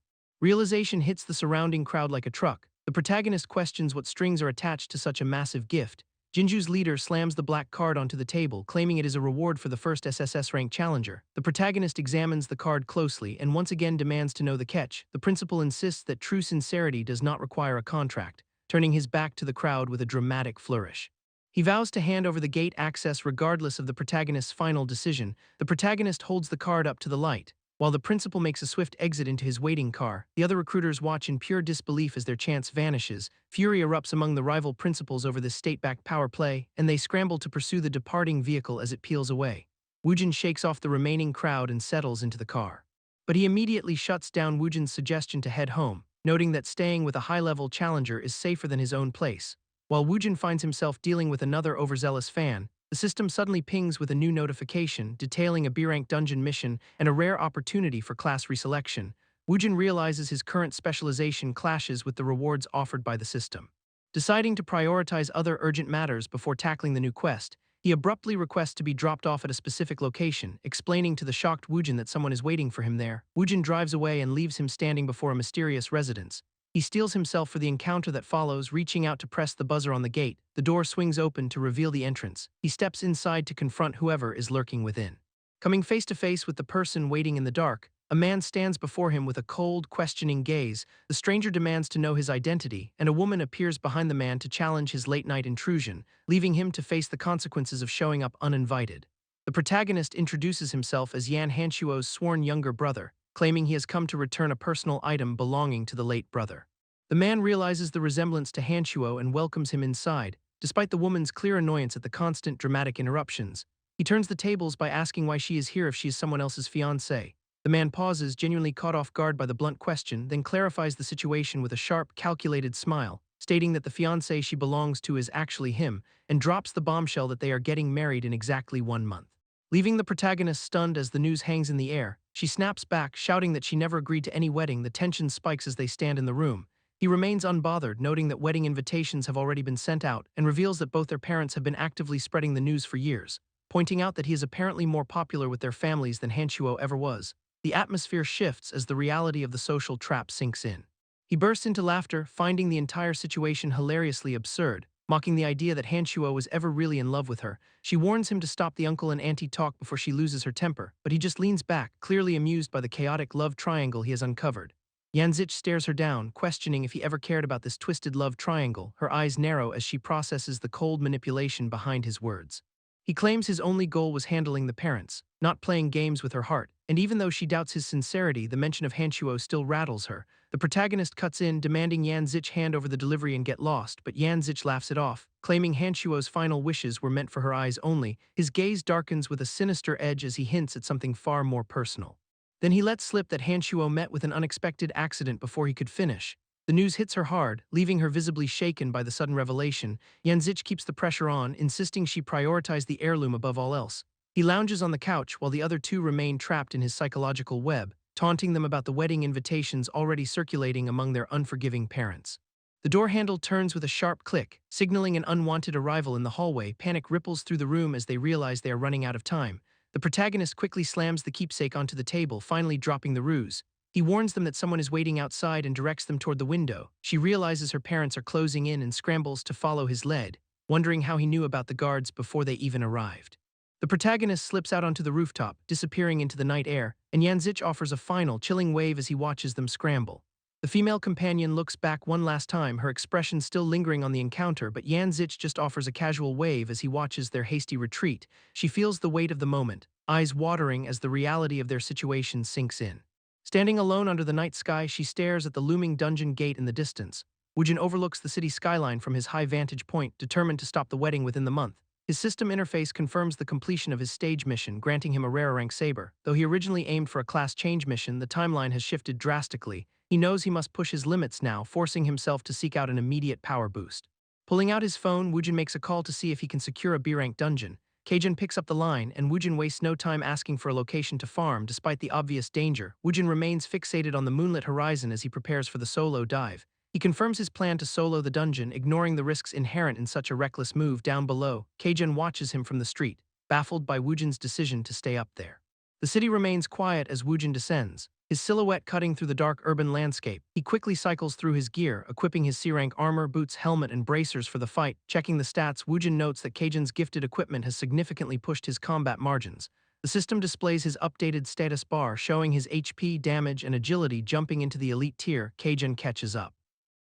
Realization hits the surrounding crowd like a truck. The protagonist questions what strings are attached to such a massive gift. Jinju's leader slams the black card onto the table, claiming it is a reward for the first SSS-ranked challenger. The protagonist examines the card closely and once again demands to know the catch. The principal insists that true sincerity does not require a contract, turning his back to the crowd with a dramatic flourish. He vows to hand over the gate access regardless of the protagonist's final decision. The protagonist holds the card up to the light. While the principal makes a swift exit into his waiting car, the other recruiters watch in pure disbelief as their chance vanishes. Fury erupts among the rival principals over this state-backed power play, and they scramble to pursue the departing vehicle as it peels away. Woojin shakes off the remaining crowd and settles into the car. But he immediately shuts down Woojin's suggestion to head home, noting that staying with a high-level challenger is safer than his own place. While Woojin finds himself dealing with another overzealous fan, the system suddenly pings with a new notification detailing a B-rank dungeon mission and a rare opportunity for class reselection. Woojin realizes his current specialization clashes with the rewards offered by the system. Deciding to prioritize other urgent matters before tackling the new quest, he abruptly requests to be dropped off at a specific location, explaining to the shocked Woojin that someone is waiting for him there. Woojin drives away and leaves him standing before a mysterious residence. He steels himself for the encounter that follows, reaching out to press the buzzer on the gate. The door swings open to reveal the entrance. He steps inside to confront whoever is lurking within. Coming face to face with the person waiting in the dark, a man stands before him with a cold, questioning gaze. The stranger demands to know his identity, and a woman appears behind the man to challenge his late-night intrusion, leaving him to face the consequences of showing up uninvited. The protagonist introduces himself as Yan Hanshuo's sworn younger brother, claiming he has come to return a personal item belonging to the late brother. The man realizes the resemblance to Hanshuo and welcomes him inside, despite the woman's clear annoyance at the constant dramatic interruptions. He turns the tables by asking why she is here if she is someone else's fiancée. The man pauses, genuinely caught off guard by the blunt question, then clarifies the situation with a sharp, calculated smile, stating that the fiancé she belongs to is actually him, and drops the bombshell that they are getting married in exactly 1 month. Leaving the protagonist stunned as the news hangs in the air, she snaps back, shouting that she never agreed to any wedding. The tension spikes as they stand in the room. He remains unbothered, noting that wedding invitations have already been sent out, and reveals that both their parents have been actively spreading the news for years, pointing out that he is apparently more popular with their families than Hanshuo ever was. The atmosphere shifts as the reality of the social trap sinks in. He bursts into laughter, finding the entire situation hilariously absurd, mocking the idea that Hanshuo was ever really in love with her. She warns him to stop the uncle and auntie talk before she loses her temper, but he just leans back, clearly amused by the chaotic love triangle he has uncovered. Yanzich stares her down, questioning if he ever cared about this twisted love triangle. Her eyes narrow as she processes the cold manipulation behind his words. He claims his only goal was handling the parents, not playing games with her heart, and even though she doubts his sincerity, the mention of Hanshuo still rattles her. The protagonist cuts in, demanding Yanzich hand over the delivery and get lost, but Yanzich laughs it off, claiming Hanshuo's final wishes were meant for her eyes only. His gaze darkens with a sinister edge as he hints at something far more personal. Then he lets slip that Hanshuo met with an unexpected accident before he could finish. The news hits her hard, leaving her visibly shaken by the sudden revelation. Yanzich keeps the pressure on, insisting she prioritize the heirloom above all else. He lounges on the couch while the other two remain trapped in his psychological web, taunting them about the wedding invitations already circulating among their unforgiving parents. The door handle turns with a sharp click, signaling an unwanted arrival in the hallway. Panic ripples through the room as they realize they are running out of time. The protagonist quickly slams the keepsake onto the table, finally dropping the ruse. He warns them that someone is waiting outside and directs them toward the window. She realizes her parents are closing in and scrambles to follow his lead, wondering how he knew about the guards before they even arrived. The protagonist slips out onto the rooftop, disappearing into the night air, and Yanzich offers a final, chilling wave as he watches them scramble. The female companion looks back one last time, her expression still lingering on the encounter, but Yanzich just offers a casual wave as he watches their hasty retreat. She feels the weight of the moment, eyes watering as the reality of their situation sinks in. Standing alone under the night sky, she stares at the looming dungeon gate in the distance. Woojin overlooks the city skyline from his high vantage point, determined to stop the wedding within the month. His system interface confirms the completion of his stage mission, granting him a rare rank saber. Though he originally aimed for a class change mission, the timeline has shifted drastically. He knows he must push his limits now, forcing himself to seek out an immediate power boost. Pulling out his phone, Woojin makes a call to see if he can secure a B-rank dungeon. Kajun picks up the line, and Woojin wastes no time asking for a location to farm. Despite the obvious danger, Woojin remains fixated on the moonlit horizon as he prepares for the solo dive. He confirms his plan to solo the dungeon, ignoring the risks inherent in such a reckless move. Down below, Kajun watches him from the street, baffled by Woojin's decision to stay up there. The city remains quiet as Woojin descends, his silhouette cutting through the dark urban landscape. He quickly cycles through his gear, equipping his C-rank armor, boots, helmet, and bracers for the fight. Checking the stats, Woojin notes that Kajun's gifted equipment has significantly pushed his combat margins. The system displays his updated status bar, showing his HP, damage, and agility jumping into the elite tier. Kajun catches up,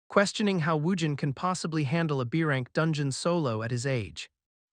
questioning how Woojin can possibly handle a B-rank dungeon solo at his age.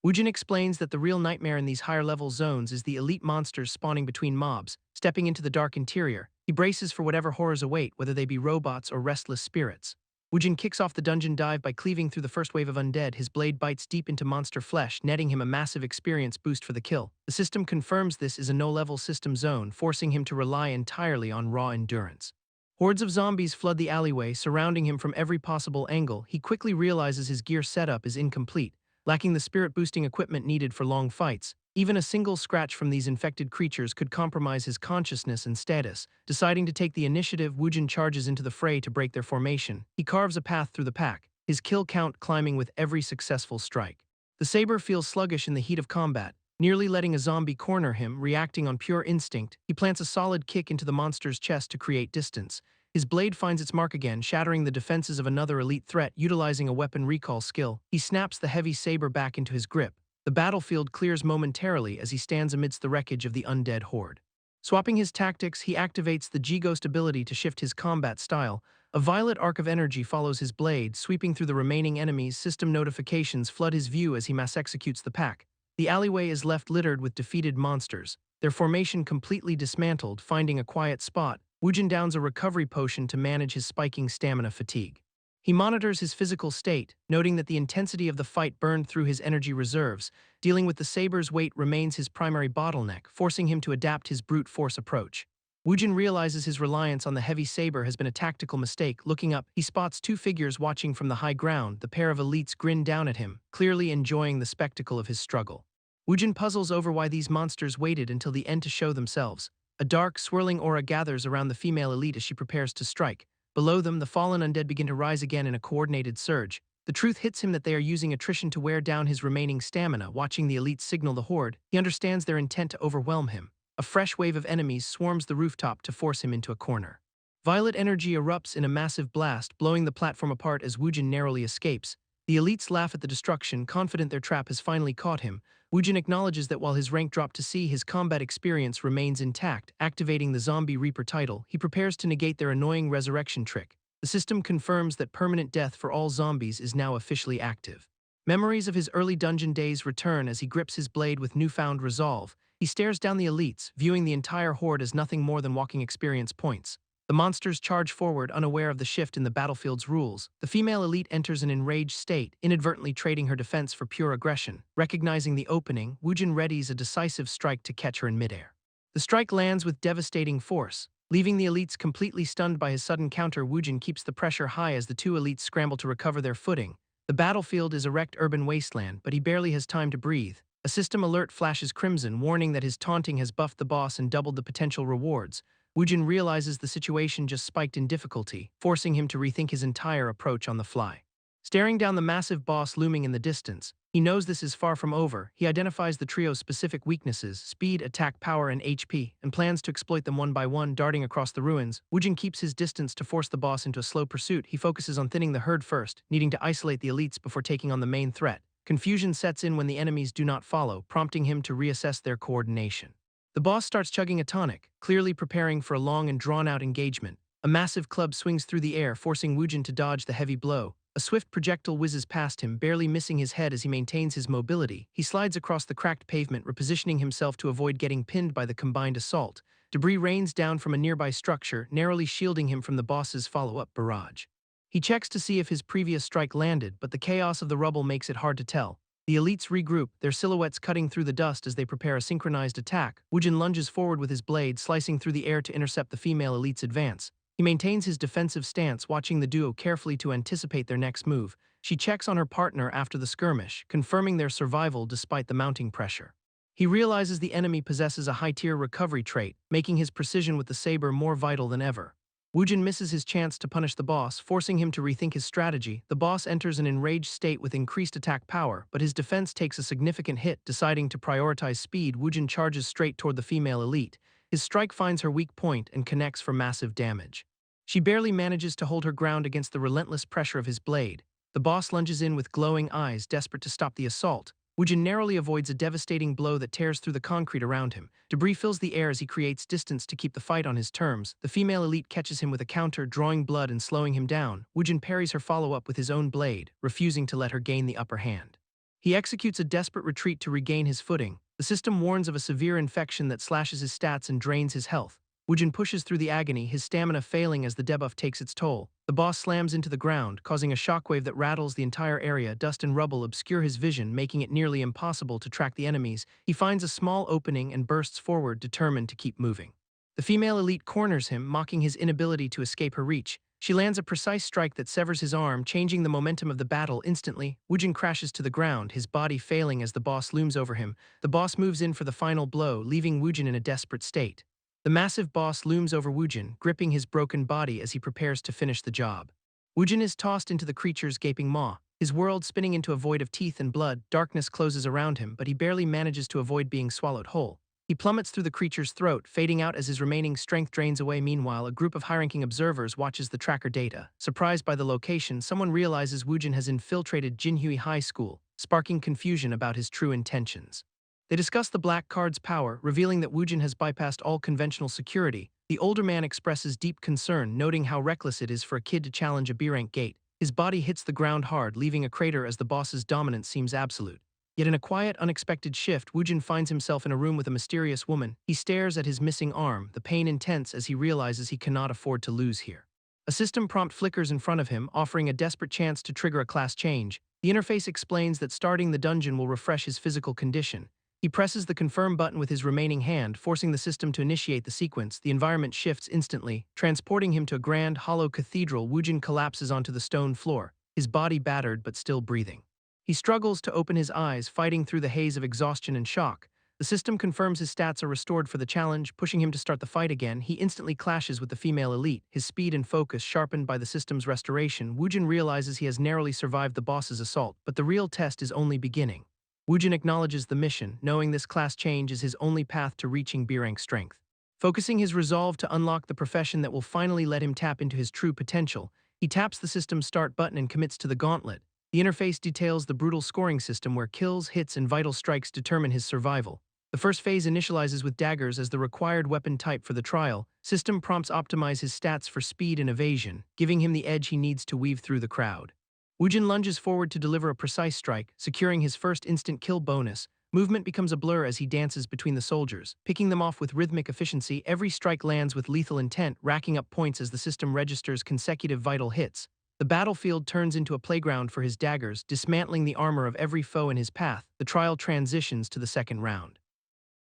Woojin explains that the real nightmare in these higher-level zones is the elite monsters spawning between mobs. Stepping into the dark interior, he braces for whatever horrors await, whether they be robots or restless spirits. Woojin kicks off the dungeon dive by cleaving through the first wave of undead. His blade bites deep into monster flesh, netting him a massive experience boost for the kill. The system confirms this is a no-level system zone, forcing him to rely entirely on raw endurance. Hordes of zombies flood the alleyway, surrounding him from every possible angle. He quickly realizes his gear setup is incomplete, lacking the spirit-boosting equipment needed for long fights. Even a single scratch from these infected creatures could compromise his consciousness and status. Deciding to take the initiative, Woojin charges into the fray to break their formation. He carves a path through the pack, his kill count climbing with every successful strike. The saber feels sluggish in the heat of combat, nearly letting a zombie corner him. Reacting on pure instinct, he plants a solid kick into the monster's chest to create distance. His blade finds its mark again, shattering the defenses of another elite threat. Utilizing a weapon recall skill, he snaps the heavy saber back into his grip. The battlefield clears momentarily as he stands amidst the wreckage of the undead horde. Swapping his tactics, he activates the G-Ghost ability to shift his combat style. A violet arc of energy follows his blade, sweeping through the remaining enemies. System notifications flood his view as he mass executes the pack. The alleyway is left littered with defeated monsters, their formation completely dismantled. Finding a quiet spot, Woojin downs a recovery potion to manage his spiking stamina fatigue. He monitors his physical state, noting that the intensity of the fight burned through his energy reserves. Dealing with the saber's weight remains his primary bottleneck, forcing him to adapt his brute force approach. Woojin realizes his reliance on the heavy saber has been a tactical mistake. Looking up, he spots two figures watching from the high ground. The pair of elites grin down at him, clearly enjoying the spectacle of his struggle. Woojin puzzles over why these monsters waited until the end to show themselves. A dark, swirling aura gathers around the female elite as she prepares to strike. Below them, the fallen undead begin to rise again in a coordinated surge. The truth hits him that they are using attrition to wear down his remaining stamina. Watching the elites signal the horde, he understands their intent to overwhelm him. A fresh wave of enemies swarms the rooftop to force him into a corner. Violet energy erupts in a massive blast, blowing the platform apart as Woojin narrowly escapes. The elites laugh at the destruction, confident their trap has finally caught him. Woojin acknowledges that while his rank dropped to C, his combat experience remains intact. Activating the Zombie Reaper title, he prepares to negate their annoying resurrection trick. The system confirms that permanent death for all zombies is now officially active. Memories of his early dungeon days return as he grips his blade with newfound resolve. He stares down the elites, viewing the entire horde as nothing more than walking experience points. The monsters charge forward, unaware of the shift in the battlefield's rules. The female elite enters an enraged state, inadvertently trading her defense for pure aggression. Recognizing the opening, Woojin readies a decisive strike to catch her in midair. The strike lands with devastating force, leaving the elites completely stunned by his sudden counter. Woojin keeps the pressure high as the two elites scramble to recover their footing. The battlefield is a wrecked urban wasteland, but he barely has time to breathe. A system alert flashes crimson, warning that his taunting has buffed the boss and doubled the potential rewards. Woojin realizes the situation just spiked in difficulty, forcing him to rethink his entire approach on the fly. Staring down the massive boss looming in the distance, he knows this is far from over. He identifies the trio's specific weaknesses, speed, attack, power, and HP, and plans to exploit them one by one. Darting across the ruins, Woojin keeps his distance to force the boss into a slow pursuit. He focuses on thinning the herd first, needing to isolate the elites before taking on the main threat. Confusion sets in when the enemies do not follow, prompting him to reassess their coordination. The boss starts chugging a tonic, clearly preparing for a long and drawn-out engagement. A massive club swings through the air, forcing Woojin to dodge the heavy blow. A swift projectile whizzes past him, barely missing his head as he maintains his mobility. He slides across the cracked pavement, repositioning himself to avoid getting pinned by the combined assault. Debris rains down from a nearby structure, narrowly shielding him from the boss's follow-up barrage. He checks to see if his previous strike landed, but the chaos of the rubble makes it hard to tell. The elites regroup, their silhouettes cutting through the dust as they prepare a synchronized attack. Woojin lunges forward with his blade, slicing through the air to intercept the female elite's advance. He maintains his defensive stance, watching the duo carefully to anticipate their next move. She checks on her partner after the skirmish, confirming their survival despite the mounting pressure. He realizes the enemy possesses a high-tier recovery trait, making his precision with the saber more vital than ever. Woojin misses his chance to punish the boss, forcing him to rethink his strategy. The boss enters an enraged state with increased attack power, but his defense takes a significant hit. Deciding to prioritize speed, Woojin charges straight toward the female elite. His strike finds her weak point and connects for massive damage. She barely manages to hold her ground against the relentless pressure of his blade. The boss lunges in with glowing eyes, desperate to stop the assault. Woojin narrowly avoids a devastating blow that tears through the concrete around him. Debris fills the air as he creates distance to keep the fight on his terms. The female elite catches him with a counter, drawing blood and slowing him down. Woojin parries her follow-up with his own blade, refusing to let her gain the upper hand. He executes a desperate retreat to regain his footing. The system warns of a severe infection that slashes his stats and drains his health. Woojin pushes through the agony, his stamina failing as the debuff takes its toll. The boss slams into the ground, causing a shockwave that rattles the entire area. Dust and rubble obscure his vision, making it nearly impossible to track the enemies. He finds a small opening and bursts forward, determined to keep moving. The female elite corners him, mocking his inability to escape her reach. She lands a precise strike that severs his arm, changing the momentum of the battle instantly. Woojin crashes to the ground, his body failing as the boss looms over him. The boss moves in for the final blow, leaving Woojin in a desperate state. The massive boss looms over Woojin, gripping his broken body as he prepares to finish the job. Woojin is tossed into the creature's gaping maw, his world spinning into a void of teeth and blood. Darkness closes around him, but he barely manages to avoid being swallowed whole. He plummets through the creature's throat, fading out as his remaining strength drains away. Meanwhile, a group of high-ranking observers watches the tracker data. Surprised by the location, someone realizes Woojin has infiltrated Jinhui High School, sparking confusion about his true intentions. They discuss the black card's power, revealing that Woojin has bypassed all conventional security. The older man expresses deep concern, noting how reckless it is for a kid to challenge a B-rank gate. His body hits the ground hard, leaving a crater as the boss's dominance seems absolute. Yet in a quiet, unexpected shift, Woojin finds himself in a room with a mysterious woman. He stares at his missing arm, the pain intense as he realizes he cannot afford to lose here. A system prompt flickers in front of him, offering a desperate chance to trigger a class change. The interface explains that starting the dungeon will refresh his physical condition. He presses the confirm button with his remaining hand, forcing the system to initiate the sequence. The environment shifts instantly, transporting him to a grand, hollow cathedral. Woojin collapses onto the stone floor, his body battered but still breathing. He struggles to open his eyes, fighting through the haze of exhaustion and shock. The system confirms his stats are restored for the challenge, pushing him to start the fight again. He instantly clashes with the female elite, his speed and focus sharpened by the system's restoration. Woojin realizes he has narrowly survived the boss's assault, but the real test is only beginning. Woojin acknowledges the mission, knowing this class change is his only path to reaching B-rank strength. Focusing his resolve to unlock the profession that will finally let him tap into his true potential, he taps the system's start button and commits to the gauntlet. The interface details the brutal scoring system where kills, hits, and vital strikes determine his survival. The first phase initializes with daggers as the required weapon type for the trial. System prompts optimize his stats for speed and evasion, giving him the edge he needs to weave through the crowd. Woojin lunges forward to deliver a precise strike, securing his first instant kill bonus. Movement becomes a blur as he dances between the soldiers, picking them off with rhythmic efficiency. Every strike lands with lethal intent, racking up points as the system registers consecutive vital hits. The battlefield turns into a playground for his daggers, dismantling the armor of every foe in his path. The trial transitions to the second round,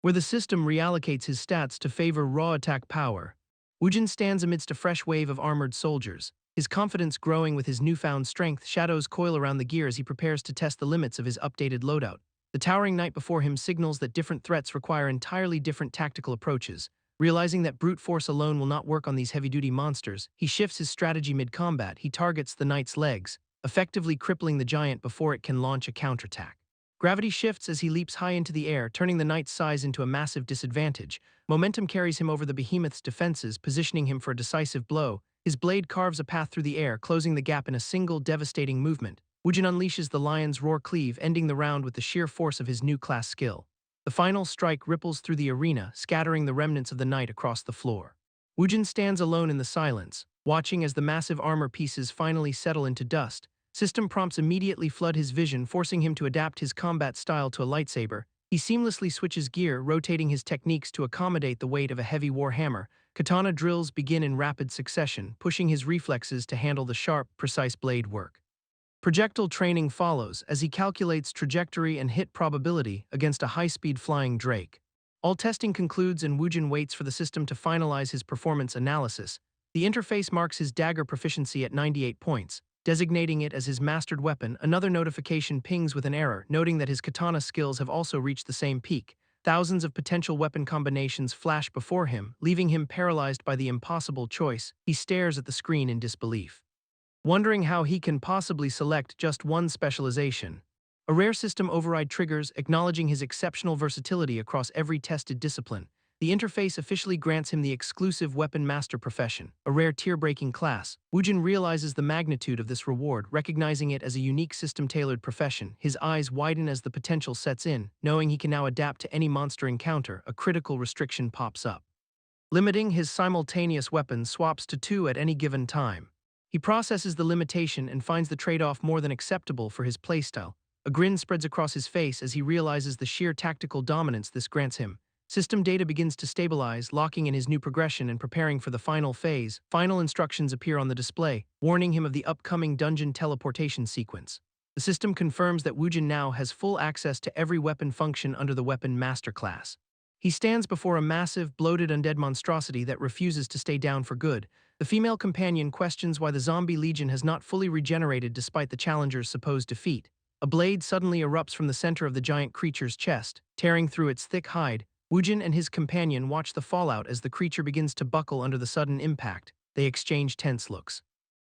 where the system reallocates his stats to favor raw attack power. Woojin stands amidst a fresh wave of armored soldiers, his confidence growing with his newfound strength. Shadows coil around the gear as he prepares to test the limits of his updated loadout. The towering knight before him signals that different threats require entirely different tactical approaches. Realizing that brute force alone will not work on these heavy-duty monsters, he shifts his strategy mid-combat. He targets the knight's legs, effectively crippling the giant before it can launch a counterattack. Gravity shifts as he leaps high into the air, turning the knight's size into a massive disadvantage. Momentum carries him over the behemoth's defenses, positioning him for a decisive blow. His blade carves a path through the air, closing the gap in a single devastating movement. Woojin unleashes the lion's roar cleave, ending the round with the sheer force of his new class skill. The final strike ripples through the arena, scattering the remnants of the knight across the floor. Woojin stands alone in the silence, watching as the massive armor pieces finally settle into dust. System prompts immediately flood his vision, forcing him to adapt his combat style to a lightsaber. He seamlessly switches gear, rotating his techniques to accommodate the weight of a heavy war hammer. Katana drills begin in rapid succession, pushing his reflexes to handle the sharp, precise blade work. Projectile training follows as he calculates trajectory and hit probability against a high-speed flying Drake. All testing concludes and Woojin waits for the system to finalize his performance analysis. The interface marks his dagger proficiency at 98 points, designating it as his mastered weapon. Another notification pings with an error, noting that his katana skills have also reached the same peak. Thousands of potential weapon combinations flash before him, leaving him paralyzed by the impossible choice. He stares at the screen in disbelief, wondering how he can possibly select just one specialization. A rare system override triggers, acknowledging his exceptional versatility across every tested discipline. The interface officially grants him the exclusive Weapon Master profession, a rare tier-breaking class. Woojin realizes the magnitude of this reward, recognizing it as a unique system-tailored profession. His eyes widen as the potential sets in, knowing he can now adapt to any monster encounter. A critical restriction pops up, limiting his simultaneous weapon swaps to 2 at any given time. He processes the limitation and finds the trade-off more than acceptable for his playstyle. A grin spreads across his face as he realizes the sheer tactical dominance this grants him. System data begins to stabilize, locking in his new progression and preparing for the final phase. Final instructions appear on the display, warning him of the upcoming dungeon teleportation sequence. The system confirms that Woojin now has full access to every weapon function under the Weapon Master class. He stands before a massive, bloated undead monstrosity that refuses to stay down for good. The female companion questions why the zombie legion has not fully regenerated despite the challenger's supposed defeat. A blade suddenly erupts from the center of the giant creature's chest, tearing through its thick hide. Woojin and his companion watch the fallout as the creature begins to buckle under the sudden impact. They exchange tense looks,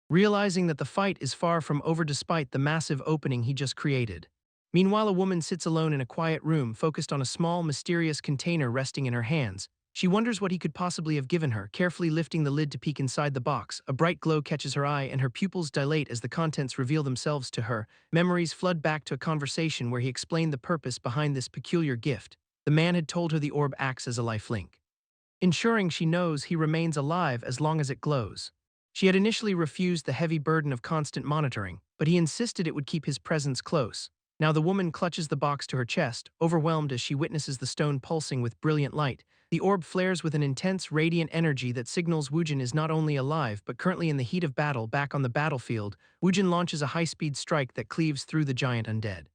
realizing that the fight is far from over despite the massive opening he just created. Meanwhile, a woman sits alone in a quiet room, focused on a small, mysterious container resting in her hands. She wonders what he could possibly have given her, carefully lifting the lid to peek inside the box. A bright glow catches her eye and her pupils dilate as the contents reveal themselves to her. Memories flood back to a conversation where he explained the purpose behind this peculiar gift. The man had told her the orb acts as a lifelink, ensuring she knows he remains alive as long as it glows. She had initially refused the heavy burden of constant monitoring, but he insisted it would keep his presence close. Now the woman clutches the box to her chest, overwhelmed as she witnesses the stone pulsing with brilliant light. The orb flares with an intense, radiant energy that signals Woojin is not only alive but currently in the heat of battle. Back on the battlefield, Woojin launches a high-speed strike that cleaves through the giant undead.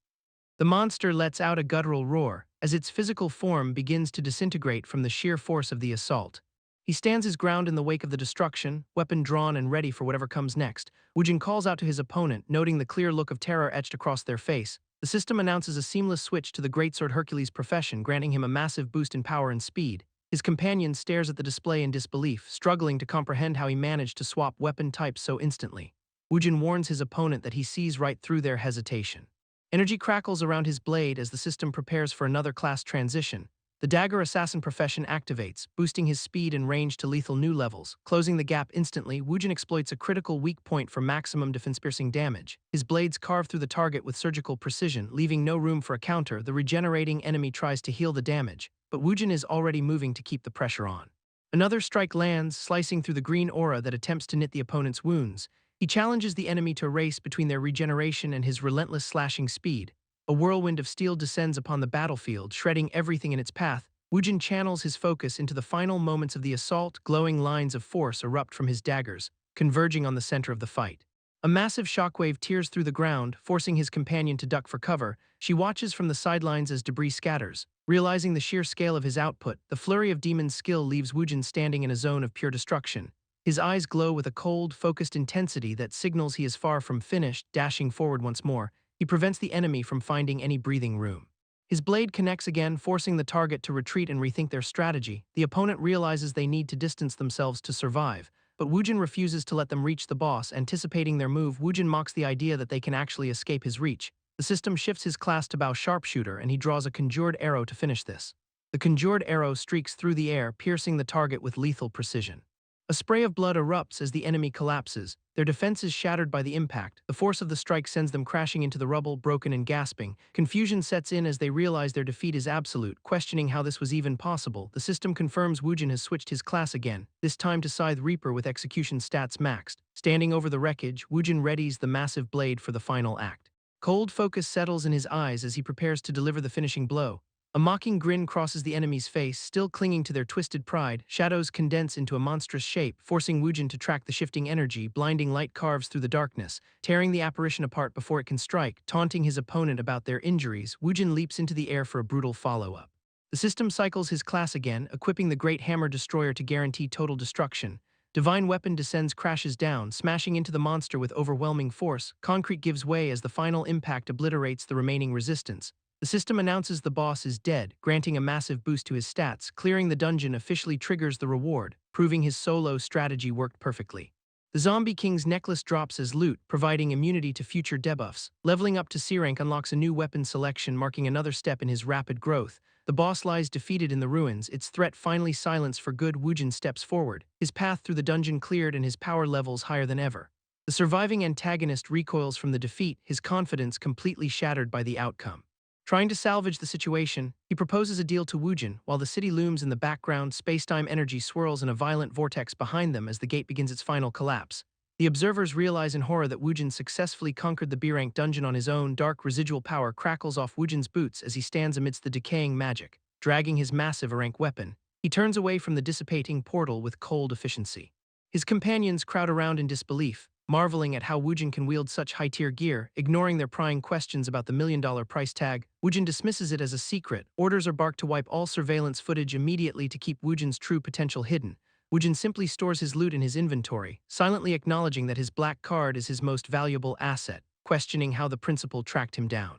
The monster lets out a guttural roar as its physical form begins to disintegrate from the sheer force of the assault. He stands his ground in the wake of the destruction, weapon drawn and ready for whatever comes next. Woojin calls out to his opponent, noting the clear look of terror etched across their face. The system announces a seamless switch to the Greatsword Hercules profession, granting him a massive boost in power and speed. His companion stares at the display in disbelief, struggling to comprehend how he managed to swap weapon types so instantly. Woojin warns his opponent that he sees right through their hesitation. Energy crackles around his blade as the system prepares for another class transition. The Dagger Assassin profession activates, boosting his speed and range to lethal new levels. Closing the gap instantly, Woojin exploits a critical weak point for maximum defense-piercing damage. His blades carve through the target with surgical precision, leaving no room for a counter. The regenerating enemy tries to heal the damage, but Woojin is already moving to keep the pressure on. Another strike lands, slicing through the green aura that attempts to knit the opponent's wounds. He challenges the enemy to a race between their regeneration and his relentless slashing speed. A whirlwind of steel descends upon the battlefield, shredding everything in its path. Woojin channels his focus into the final moments of the assault. Glowing lines of force erupt from his daggers, converging on the center of the fight. A massive shockwave tears through the ground, forcing his companion to duck for cover. She watches from the sidelines as debris scatters. Realizing the sheer scale of his output, the flurry of demon skill leaves Woojin standing in a zone of pure destruction. His eyes glow with a cold, focused intensity that signals he is far from finished. Dashing forward once more, he prevents the enemy from finding any breathing room. His blade connects again, forcing the target to retreat and rethink their strategy. The opponent realizes they need to distance themselves to survive, but Woojin refuses to let them reach the boss. Anticipating their move, Woojin mocks the idea that they can actually escape his reach. The system shifts his class to Bow Sharpshooter, and he draws a conjured arrow to finish this. The conjured arrow streaks through the air, piercing the target with lethal precision. A spray of blood erupts as the enemy collapses, their defenses shattered by the impact. The force of the strike sends them crashing into the rubble, broken and gasping. Confusion sets in as they realize their defeat is absolute, questioning how this was even possible. The system confirms Woojin has switched his class again, this time to Scythe Reaper with execution stats maxed. Standing over the wreckage, Woojin readies the massive blade for the final act. Cold focus settles in his eyes as he prepares to deliver the finishing blow. A mocking grin crosses the enemy's face, still clinging to their twisted pride. Shadows condense into a monstrous shape, forcing Wujin to track the shifting energy. Blinding light carves through the darkness, tearing the apparition apart before it can strike. Taunting his opponent about their injuries, Wujin leaps into the air for a brutal follow-up. The system cycles his class again, equipping the Great Hammer Destroyer to guarantee total destruction. Divine Weapon descends, crashes down, smashing into the monster with overwhelming force. Concrete gives way as the final impact obliterates the remaining resistance. The system announces the boss is dead, granting a massive boost to his stats. Clearing the dungeon officially triggers the reward, proving his solo strategy worked perfectly. The Zombie King's necklace drops as loot, providing immunity to future debuffs. Leveling up to C rank unlocks a new weapon selection, marking another step in his rapid growth. The boss lies defeated in the ruins, its threat finally silenced for good. Wujin steps forward, his path through the dungeon cleared and his power levels higher than ever. The surviving antagonist recoils from the defeat, his confidence completely shattered by the outcome. Trying to salvage the situation, he proposes a deal to Wujin. While the city looms in the background, space-time energy swirls in a violent vortex behind them as the gate begins its final collapse. The observers realize in horror that Wujin successfully conquered the B-rank dungeon on his own. Dark residual power crackles off Wujin's boots as he stands amidst the decaying magic. Dragging his massive A-rank weapon, he turns away from the dissipating portal with cold efficiency. His companions crowd around in disbelief, marveling at how Wujin can wield such high-tier gear. Ignoring their prying questions about the $1 million price tag, Wujin dismisses it as a secret. Orders are barked to wipe all surveillance footage immediately to keep Wujin's true potential hidden. Wujin simply stores his loot in his inventory, silently acknowledging that his black card is his most valuable asset, questioning how the principal tracked him down.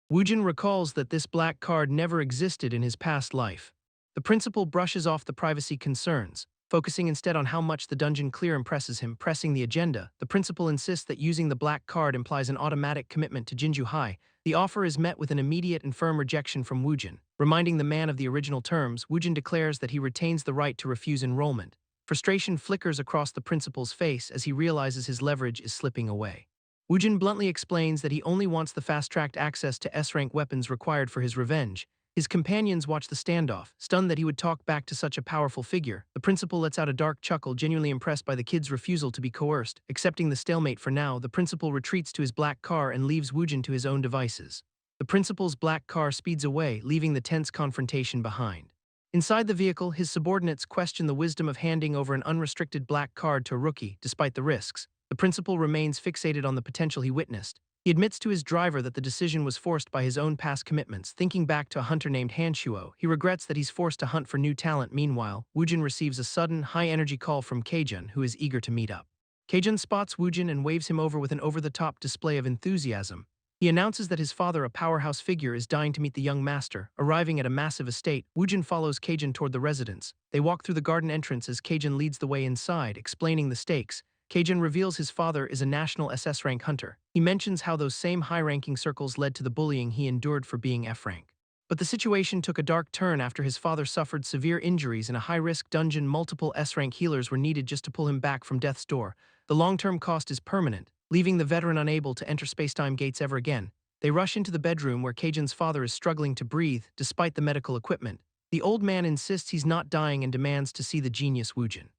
Wujin recalls that this black card never existed in his past life. The principal brushes off the privacy concerns, focusing instead on how much the dungeon clear impresses him. Pressing the agenda, the principal insists that using the black card implies an automatic commitment to Jinju High. The offer is met with an immediate and firm rejection from Wujin. Reminding the man of the original terms, Wujin declares that he retains the right to refuse enrollment. Frustration flickers across the principal's face as he realizes his leverage is slipping away. Wujin bluntly explains that he only wants the fast-tracked access to S-rank weapons required for his revenge. His companions watch the standoff, stunned that he would talk back to such a powerful figure. The principal lets out a dark chuckle, genuinely impressed by the kid's refusal to be coerced. Accepting the stalemate for now, the principal retreats to his black car and leaves Wujin to his own devices. The principal's black car speeds away, leaving the tense confrontation behind. Inside the vehicle, his subordinates question the wisdom of handing over an unrestricted black card to a rookie, despite the risks. The principal remains fixated on the potential he witnessed. He admits to his driver that the decision was forced by his own past commitments. Thinking back to a hunter named Hanshuo, he regrets that he's forced to hunt for new talent. Meanwhile, Wujin receives a sudden, high-energy call from Keijun, who is eager to meet up. Keijun spots Wujin and waves him over with an over-the-top display of enthusiasm. He announces that his father, a powerhouse figure, is dying to meet the young master. Arriving at a massive estate, Wujin follows Keijun toward the residence. They walk through the garden entrance as Keijun leads the way inside, explaining the stakes. Keijun reveals his father is a national SS rank hunter. He mentions how those same high-ranking circles led to the bullying he endured for being F rank. But the situation took a dark turn after his father suffered severe injuries in a high-risk dungeon. Multiple S-rank healers were needed just to pull him back from death's door. The long-term cost is permanent, leaving the veteran unable to enter space-time gates ever again. They rush into the bedroom where Keijun's father is struggling to breathe despite the medical equipment. The old man insists he's not dying and demands to see the genius Wujin.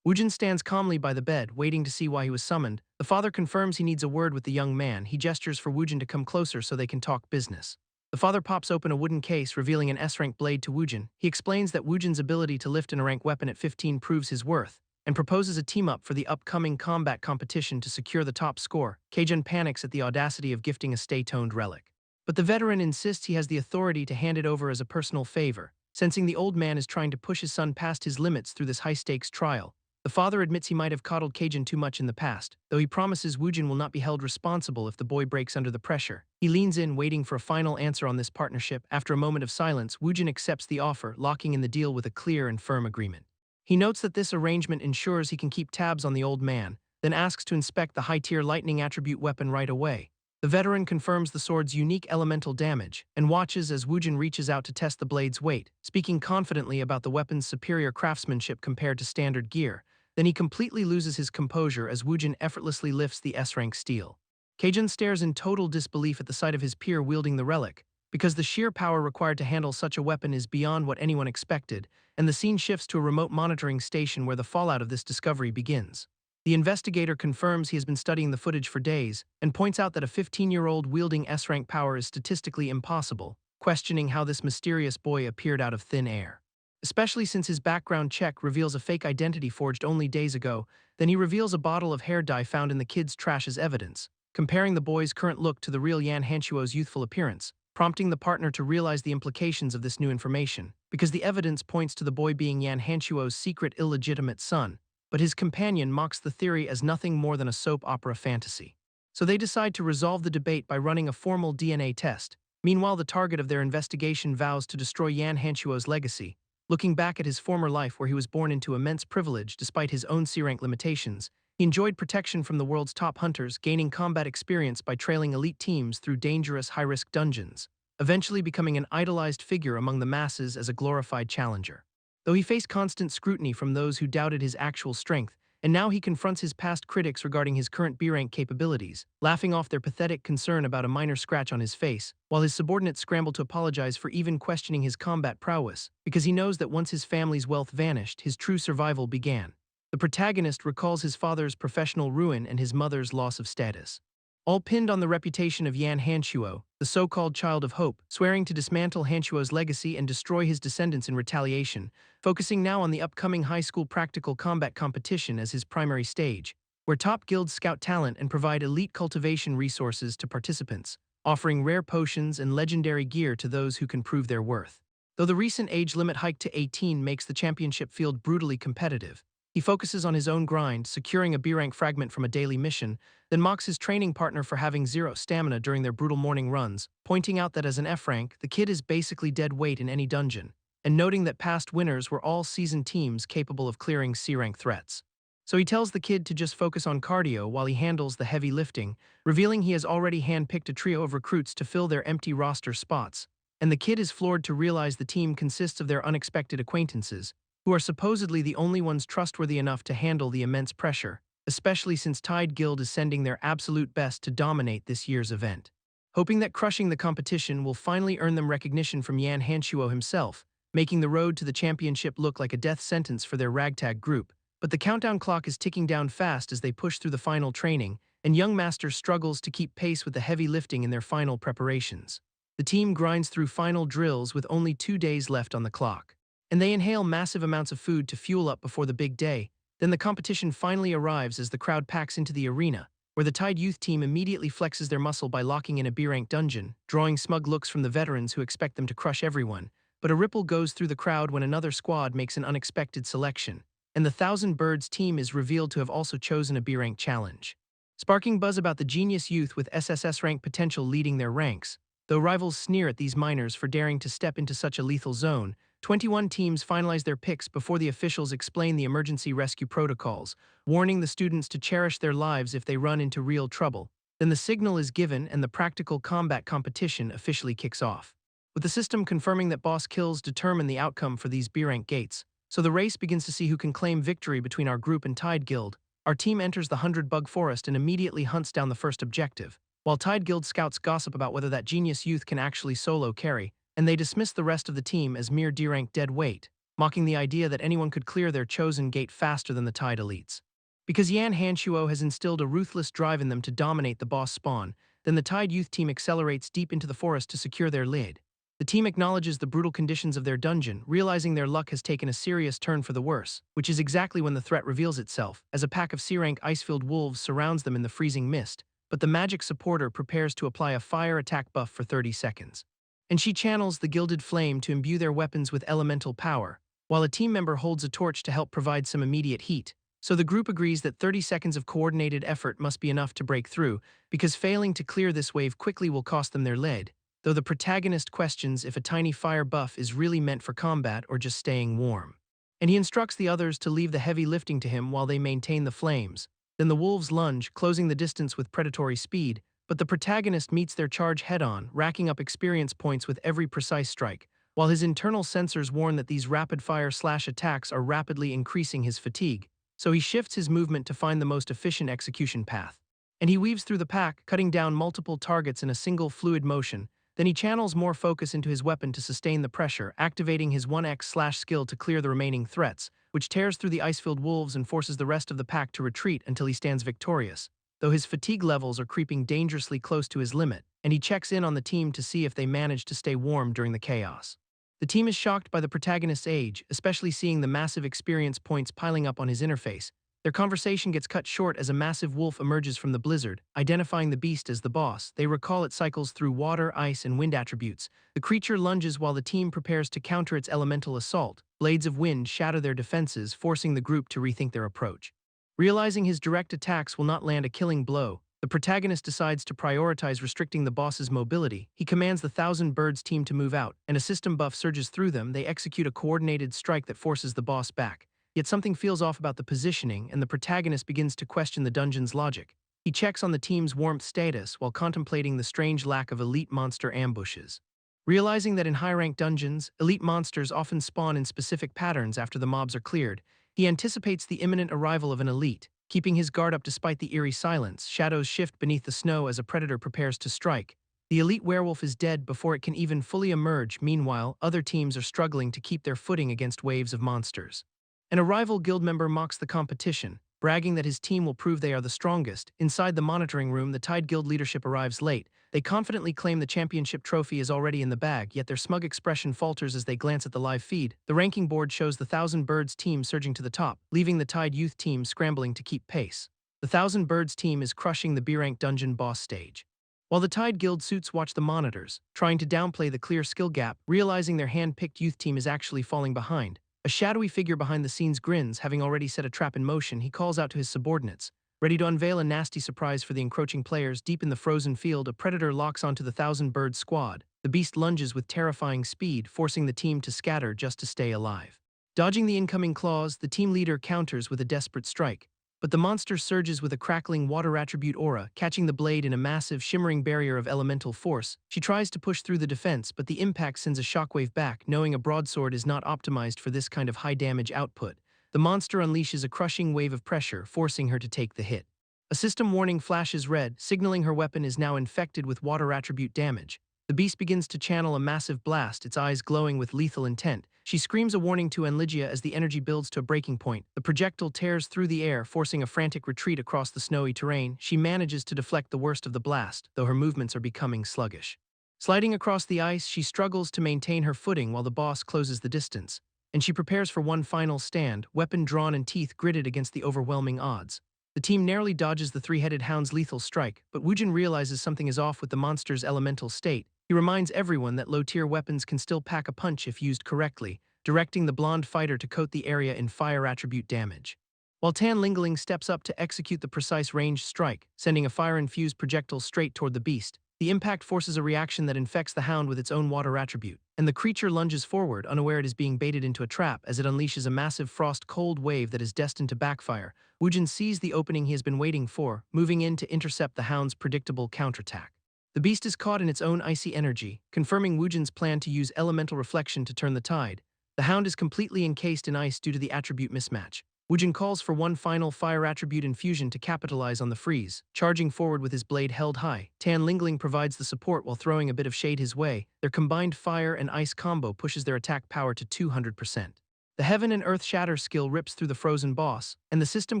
Wujin stands calmly by the bed, waiting to see why he was summoned. The father confirms he needs a word with the young man. He gestures for Wujin to come closer so they can talk business. The father pops open a wooden case, revealing an S-rank blade to Wujin. He explains that Wujin's ability to lift an A-rank weapon at 15 proves his worth, and proposes a team-up for the upcoming combat competition to secure the top score. Keijun panics at the audacity of gifting a stay-toned relic. But the veteran insists he has the authority to hand it over as a personal favor. Sensing the old man is trying to push his son past his limits through this high-stakes trial, the father admits he might have coddled Keijun too much in the past, though he promises Wujin will not be held responsible if the boy breaks under the pressure. He leans in, waiting for a final answer on this partnership. After a moment of silence, Wujin accepts the offer, locking in the deal with a clear and firm agreement. He notes that this arrangement ensures he can keep tabs on the old man, then asks to inspect the high-tier lightning attribute weapon right away. The veteran confirms the sword's unique elemental damage, and watches as Wujin reaches out to test the blade's weight, speaking confidently about the weapon's superior craftsmanship compared to standard gear. Then he completely loses his composure as Wujin effortlessly lifts the S-rank steel. Keijun stares in total disbelief at the sight of his peer wielding the relic, because the sheer power required to handle such a weapon is beyond what anyone expected, and the scene shifts to a remote monitoring station where the fallout of this discovery begins. The investigator confirms he has been studying the footage for days, and points out that a 15-year-old wielding S-rank power is statistically impossible. questioning how this mysterious boy appeared out of thin air. Especially since his background check reveals a fake identity forged only days ago, then he reveals a bottle of hair dye found in the kid's trash as evidence, comparing the boy's current look to the real Yan Hanchuo's youthful appearance, prompting the partner to realize the implications of this new information, because the evidence points to the boy being Yan Hanchuo's secret illegitimate son, but his companion mocks the theory as nothing more than a soap opera fantasy. So they decide to resolve the debate by running a formal DNA test. Meanwhile, the target of their investigation vows to destroy Yan Hanchuo's legacy, looking back at his former life where he was born into immense privilege despite his own C-rank limitations. He enjoyed protection from the world's top hunters, gaining combat experience by trailing elite teams through dangerous, high-risk dungeons, eventually becoming an idolized figure among the masses as a glorified challenger. Though he faced constant scrutiny from those who doubted his actual strength, and now he confronts his past critics regarding his current B-rank capabilities, laughing off their pathetic concern about a minor scratch on his face, while his subordinates scramble to apologize for even questioning his combat prowess, because he knows that once his family's wealth vanished, his true survival began. The protagonist recalls his father's professional ruin and his mother's loss of status, all pinned on the reputation of Yan Hanchuo, the so-called child of hope, swearing to dismantle Hanchuo's legacy and destroy his descendants in retaliation, focusing now on the upcoming high school practical combat competition as his primary stage, where top guilds scout talent and provide elite cultivation resources to participants, offering rare potions and legendary gear to those who can prove their worth. Though the recent age limit hike to 18 makes the championship field brutally competitive, he focuses on his own grind, securing a B-rank fragment from a daily mission, then mocks his training partner for having zero stamina during their brutal morning runs, pointing out that as an F-rank, the kid is basically dead weight in any dungeon, and noting that past winners were all seasoned teams capable of clearing C-rank threats. So he tells the kid to just focus on cardio while he handles the heavy lifting, revealing he has already handpicked a trio of recruits to fill their empty roster spots, and the kid is floored to realize the team consists of their unexpected acquaintances, who are supposedly the only ones trustworthy enough to handle the immense pressure, especially since Tide Guild is sending their absolute best to dominate this year's event. Hoping that crushing the competition will finally earn them recognition from Yan Hanchuo himself, making the road to the championship look like a death sentence for their ragtag group. But the countdown clock is ticking down fast as they push through the final training, and young Master struggles to keep pace with the heavy lifting in their final preparations. The team grinds through final drills with only 2 days left on the clock, and they inhale massive amounts of food to fuel up before the big day. Then the competition finally arrives as the crowd packs into the arena, where the Tide Youth team immediately flexes their muscle by locking in a B-rank dungeon, drawing smug looks from the veterans who expect them to crush everyone. But a ripple goes through the crowd when another squad makes an unexpected selection, and the Thousand Birds team is revealed to have also chosen a B-rank challenge, sparking buzz about the genius youth with SSS rank potential leading their ranks. Though rivals sneer at these minors for daring to step into such a lethal zone, 21 teams finalize their picks before the officials explain the emergency rescue protocols, warning the students to cherish their lives if they run into real trouble. Then the signal is given and the practical combat competition officially kicks off, with the system confirming that boss kills determine the outcome for these B-rank gates. So the race begins to see who can claim victory between our group and Tide Guild. Our team enters the 100-bug forest and immediately hunts down the first objective, while Tide Guild scouts gossip about whether that genius youth can actually solo carry, and they dismiss the rest of the team as mere D-rank dead weight, mocking the idea that anyone could clear their chosen gate faster than the Tide elites. Because Yan Hanchuo has instilled a ruthless drive in them to dominate the boss spawn, then the Tide Youth team accelerates deep into the forest to secure their lead. The team acknowledges the brutal conditions of their dungeon, realizing their luck has taken a serious turn for the worse, which is exactly when the threat reveals itself, as a pack of C-rank ice-filled wolves surrounds them in the freezing mist, but the magic supporter prepares to apply a fire attack buff for 30 seconds. And she channels the Gilded Flame to imbue their weapons with elemental power, while a team member holds a torch to help provide some immediate heat. So the group agrees that 30 seconds of coordinated effort must be enough to break through, because failing to clear this wave quickly will cost them their lead, though the protagonist questions if a tiny fire buff is really meant for combat or just staying warm. And he instructs the others to leave the heavy lifting to him while they maintain the flames. Then the wolves lunge, closing the distance with predatory speed, but the protagonist meets their charge head-on, racking up experience points with every precise strike, while his internal sensors warn that these rapid-fire slash attacks are rapidly increasing his fatigue, so he shifts his movement to find the most efficient execution path. And he weaves through the pack, cutting down multiple targets in a single fluid motion. Then he channels more focus into his weapon to sustain the pressure, activating his 1x skill to clear the remaining threats, which tears through the ice-filled wolves and forces the rest of the pack to retreat until he stands victorious. though his fatigue levels are creeping dangerously close to his limit, and he checks in on the team to see if they manage to stay warm during the chaos. The team is shocked by the protagonist's age, especially seeing the massive experience points piling up on his interface. Their conversation gets cut short as a massive wolf emerges from the blizzard, identifying the beast as the boss. They recall it cycles through water, ice, and wind attributes. The creature lunges while the team prepares to counter its elemental assault. Blades of wind shatter their defenses, forcing the group to rethink their approach. Realizing his direct attacks will not land a killing blow, the protagonist decides to prioritize restricting the boss's mobility. He commands the Thousand Birds team to move out, and a system buff surges through them. They execute a coordinated strike that forces the boss back. Yet something feels off about the positioning, and the protagonist begins to question the dungeon's logic. He checks on the team's warmth status while contemplating the strange lack of elite monster ambushes. Realizing that in high-ranked dungeons, elite monsters often spawn in specific patterns after the mobs are cleared, he anticipates the imminent arrival of an elite. Keeping his guard up despite the eerie silence, shadows shift beneath the snow as a predator prepares to strike. The elite werewolf is dead before it can even fully emerge. Meanwhile, other teams are struggling to keep their footing against waves of monsters. An rival guild member mocks the competition, bragging that his team will prove they are the strongest. Inside the monitoring room, the Tide Guild leadership arrives late. They confidently claim the championship trophy is already in the bag, yet their smug expression falters as they glance at the live feed. The ranking board shows the Thousand Birds team surging to the top, leaving the Tide Youth team scrambling to keep pace. The Thousand Birds team is crushing the B-rank dungeon boss stage. While the Tide Guild suits watch the monitors, trying to downplay the clear skill gap, realizing their hand-picked youth team is actually falling behind. A shadowy figure behind the scenes grins, having already set a trap in motion. He calls out to his subordinates, ready to unveil a nasty surprise for the encroaching players. Deep in the frozen field, a predator locks onto the Thousand Bird squad. The beast lunges with terrifying speed, forcing the team to scatter just to stay alive. Dodging the incoming claws, the team leader counters with a desperate strike. But the monster surges with a crackling water attribute aura, catching the blade in a massive, shimmering barrier of elemental force. She tries to push through the defense, but the impact sends a shockwave back. Knowing a broadsword is not optimized for this kind of high damage output, the monster unleashes a crushing wave of pressure, forcing her to take the hit. A system warning flashes red, signaling her weapon is now infected with water attribute damage. The beast begins to channel a massive blast, its eyes glowing with lethal intent. She screams a warning to Enlygia as the energy builds to a breaking point. The projectile tears through the air, forcing a frantic retreat across the snowy terrain. She manages to deflect the worst of the blast, though her movements are becoming sluggish. Sliding across the ice, she struggles to maintain her footing while the boss closes the distance. And she prepares for one final stand, weapon drawn and teeth gritted against the overwhelming odds. The team narrowly dodges the three-headed hound's lethal strike, but Woojin realizes something is off with the monster's elemental state. He reminds everyone that low-tier weapons can still pack a punch if used correctly, directing the blonde fighter to coat the area in fire attribute damage. While Tan Lingling steps up to execute the precise ranged strike, sending a fire-infused projectile straight toward the beast. The impact forces a reaction that infects the hound with its own water attribute, and the creature lunges forward, unaware it is being baited into a trap as it unleashes a massive frost-cold wave that is destined to backfire. Woojin sees the opening he has been waiting for, moving in to intercept the hound's predictable counterattack. The beast is caught in its own icy energy, confirming Woojin's plan to use elemental reflection to turn the tide. The hound is completely encased in ice due to the attribute mismatch. Woojin calls for one final fire attribute infusion to capitalize on the freeze, charging forward with his blade held high. Tan Lingling provides the support while throwing a bit of shade his way. Their combined fire and ice combo pushes their attack power to 200%. The Heaven and Earth Shatter skill rips through the frozen boss, and the system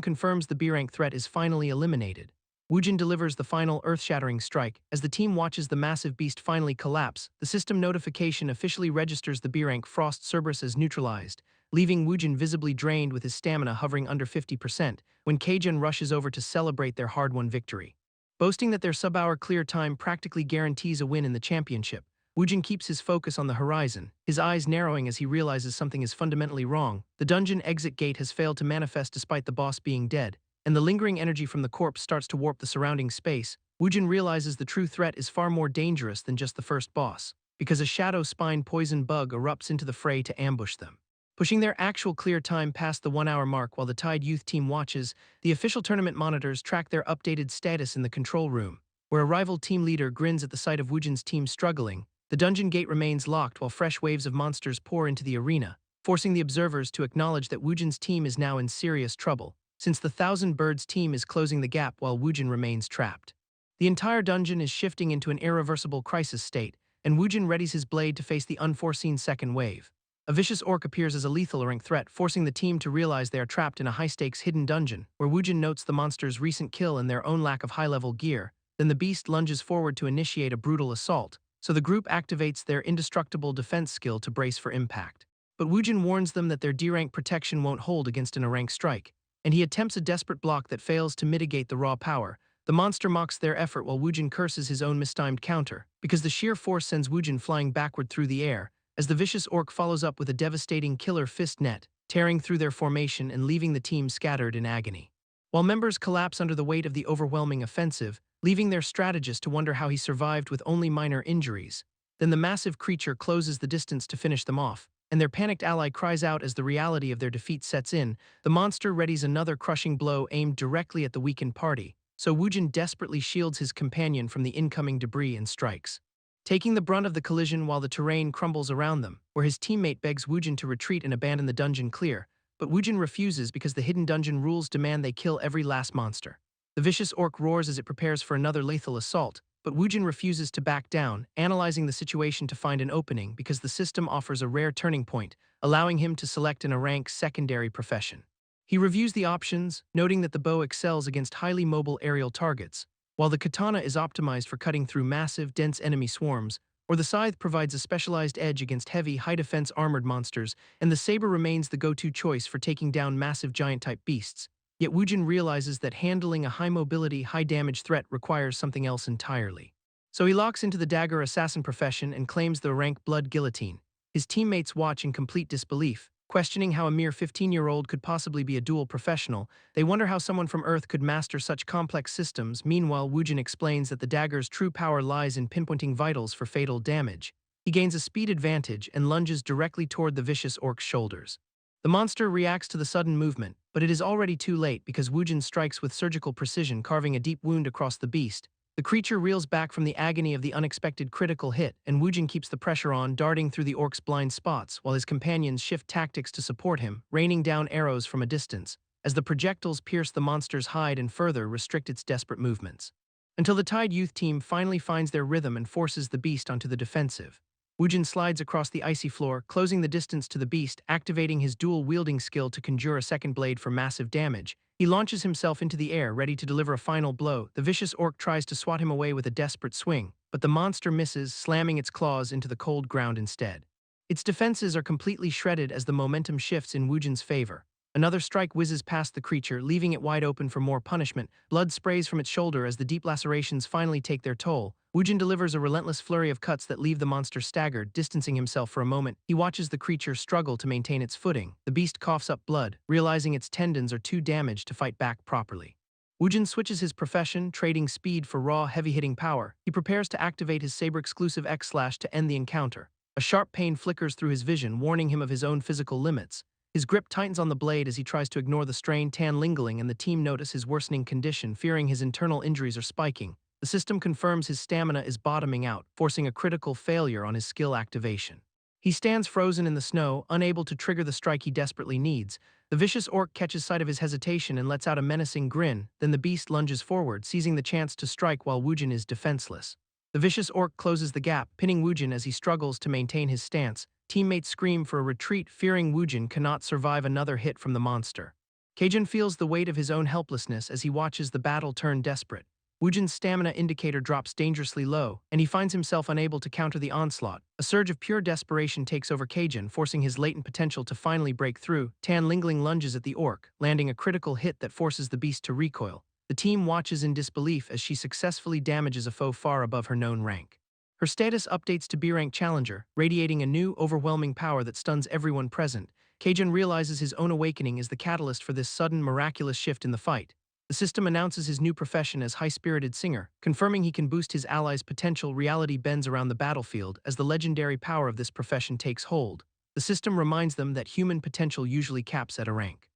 confirms the B-rank threat is finally eliminated. Woojin delivers the final earth-shattering strike. As the team watches the massive beast finally collapse, the system notification officially registers the B-rank Frost Cerberus as neutralized, leaving Woojin visibly drained with his stamina hovering under 50% when Kaijun rushes over to celebrate their hard-won victory. Boasting that their sub-hour clear time practically guarantees a win in the championship, Woojin keeps his focus on the horizon, his eyes narrowing as he realizes something is fundamentally wrong. The dungeon exit gate has failed to manifest despite the boss being dead, and the lingering energy from the corpse starts to warp the surrounding space. Woojin realizes the true threat is far more dangerous than just the first boss, because a shadow spine poison bug erupts into the fray to ambush them. Pushing their actual clear time past the 1-hour mark while the Tide Youth team watches, the official tournament monitors track their updated status in the control room, where a rival team leader grins at the sight of Woojin's team struggling. The dungeon gate remains locked while fresh waves of monsters pour into the arena, forcing the observers to acknowledge that Woojin's team is now in serious trouble, since the Thousand Birds team is closing the gap while Woojin remains trapped. The entire dungeon is shifting into an irreversible crisis state, and Woojin readies his blade to face the unforeseen second wave. A vicious orc appears as a lethal rank threat, forcing the team to realize they are trapped in a high-stakes hidden dungeon, where Woojin notes the monster's recent kill and their own lack of high-level gear. Then the beast lunges forward to initiate a brutal assault, so the group activates their indestructible defense skill to brace for impact. But Woojin warns them that their D-rank protection won't hold against an A-rank strike, and he attempts a desperate block that fails to mitigate the raw power. The monster mocks their effort while Woojin curses his own mistimed counter, because the sheer force sends Woojin flying backward through the air, as the vicious orc follows up with a devastating killer fist net, tearing through their formation and leaving the team scattered in agony. While members collapse under the weight of the overwhelming offensive, leaving their strategist to wonder how he survived with only minor injuries, then the massive creature closes the distance to finish them off, and their panicked ally cries out as the reality of their defeat sets in. The monster readies another crushing blow aimed directly at the weakened party, so Woojin desperately shields his companion from the incoming debris and strikes, taking the brunt of the collision while the terrain crumbles around them, where his teammate begs Woojin to retreat and abandon the dungeon clear, but Woojin refuses because the hidden dungeon rules demand they kill every last monster. The vicious orc roars as it prepares for another lethal assault, but Woojin refuses to back down, analyzing the situation to find an opening because the system offers a rare turning point, allowing him to select an A-rank secondary profession. He reviews the options, noting that the bow excels against highly mobile aerial targets, while the katana is optimized for cutting through massive, dense enemy swarms, or the scythe provides a specialized edge against heavy, high-defense armored monsters, and the saber remains the go-to choice for taking down massive giant-type beasts. Yet Woojin realizes that handling a high-mobility, high-damage threat requires something else entirely. So he locks into the dagger assassin profession and claims the rank blood guillotine. His teammates watch in complete disbelief, questioning how a mere 15-year-old could possibly be a dual professional. They wonder how someone from Earth could master such complex systems. Meanwhile, Woojin explains that the dagger's true power lies in pinpointing vitals for fatal damage. He gains a speed advantage and lunges directly toward the vicious orc's shoulders. The monster reacts to the sudden movement, but it is already too late because Woojin strikes with surgical precision, carving a deep wound across the beast. The creature reels back from the agony of the unexpected critical hit, and Woojin keeps the pressure on, darting through the orc's blind spots, while his companions shift tactics to support him, raining down arrows from a distance, as the projectiles pierce the monster's hide and further restrict its desperate movements. Until the Tide Youth team finally finds their rhythm and forces the beast onto the defensive. Woojin slides across the icy floor, closing the distance to the beast, activating his dual-wielding skill to conjure a second blade for massive damage. He launches himself into the air, ready to deliver a final blow. The vicious orc tries to swat him away with a desperate swing, but the monster misses, slamming its claws into the cold ground instead. Its defenses are completely shredded as the momentum shifts in Woojin's favor. Another strike whizzes past the creature, leaving it wide open for more punishment. Blood sprays from its shoulder as the deep lacerations finally take their toll. Woojin delivers a relentless flurry of cuts that leave the monster staggered, distancing himself for a moment. He watches the creature struggle to maintain its footing. The beast coughs up blood, realizing its tendons are too damaged to fight back properly. Woojin switches his profession, trading speed for raw, heavy-hitting power. He prepares to activate his saber-exclusive X-Slash to end the encounter. A sharp pain flickers through his vision, warning him of his own physical limits. His grip tightens on the blade as he tries to ignore the strain. Tan Lingling and the team notice his worsening condition, fearing his internal injuries are spiking. The system confirms his stamina is bottoming out, forcing a critical failure on his skill activation. He stands frozen in the snow, unable to trigger the strike he desperately needs. The vicious orc catches sight of his hesitation and lets out a menacing grin. Then the beast lunges forward, seizing the chance to strike while Woojin is defenseless. The vicious orc closes the gap, pinning Woojin as he struggles to maintain his stance. Teammates scream for a retreat, fearing Woojin cannot survive another hit from the monster. Kajun feels the weight of his own helplessness as he watches the battle turn desperate. Woojin's stamina indicator drops dangerously low, and he finds himself unable to counter the onslaught. A surge of pure desperation takes over Kajun, forcing his latent potential to finally break through. Tan Lingling lunges at the orc, landing a critical hit that forces the beast to recoil. The team watches in disbelief as she successfully damages a foe far above her known rank. Her status updates to B-rank challenger, radiating a new, overwhelming power that stuns everyone present. Kajun realizes his own awakening is the catalyst for this sudden, miraculous shift in the fight. The system announces his new profession as high-spirited singer, confirming he can boost his allies' potential. Reality bends around the battlefield as the legendary power of this profession takes hold. The system reminds them that human potential usually caps at a rank,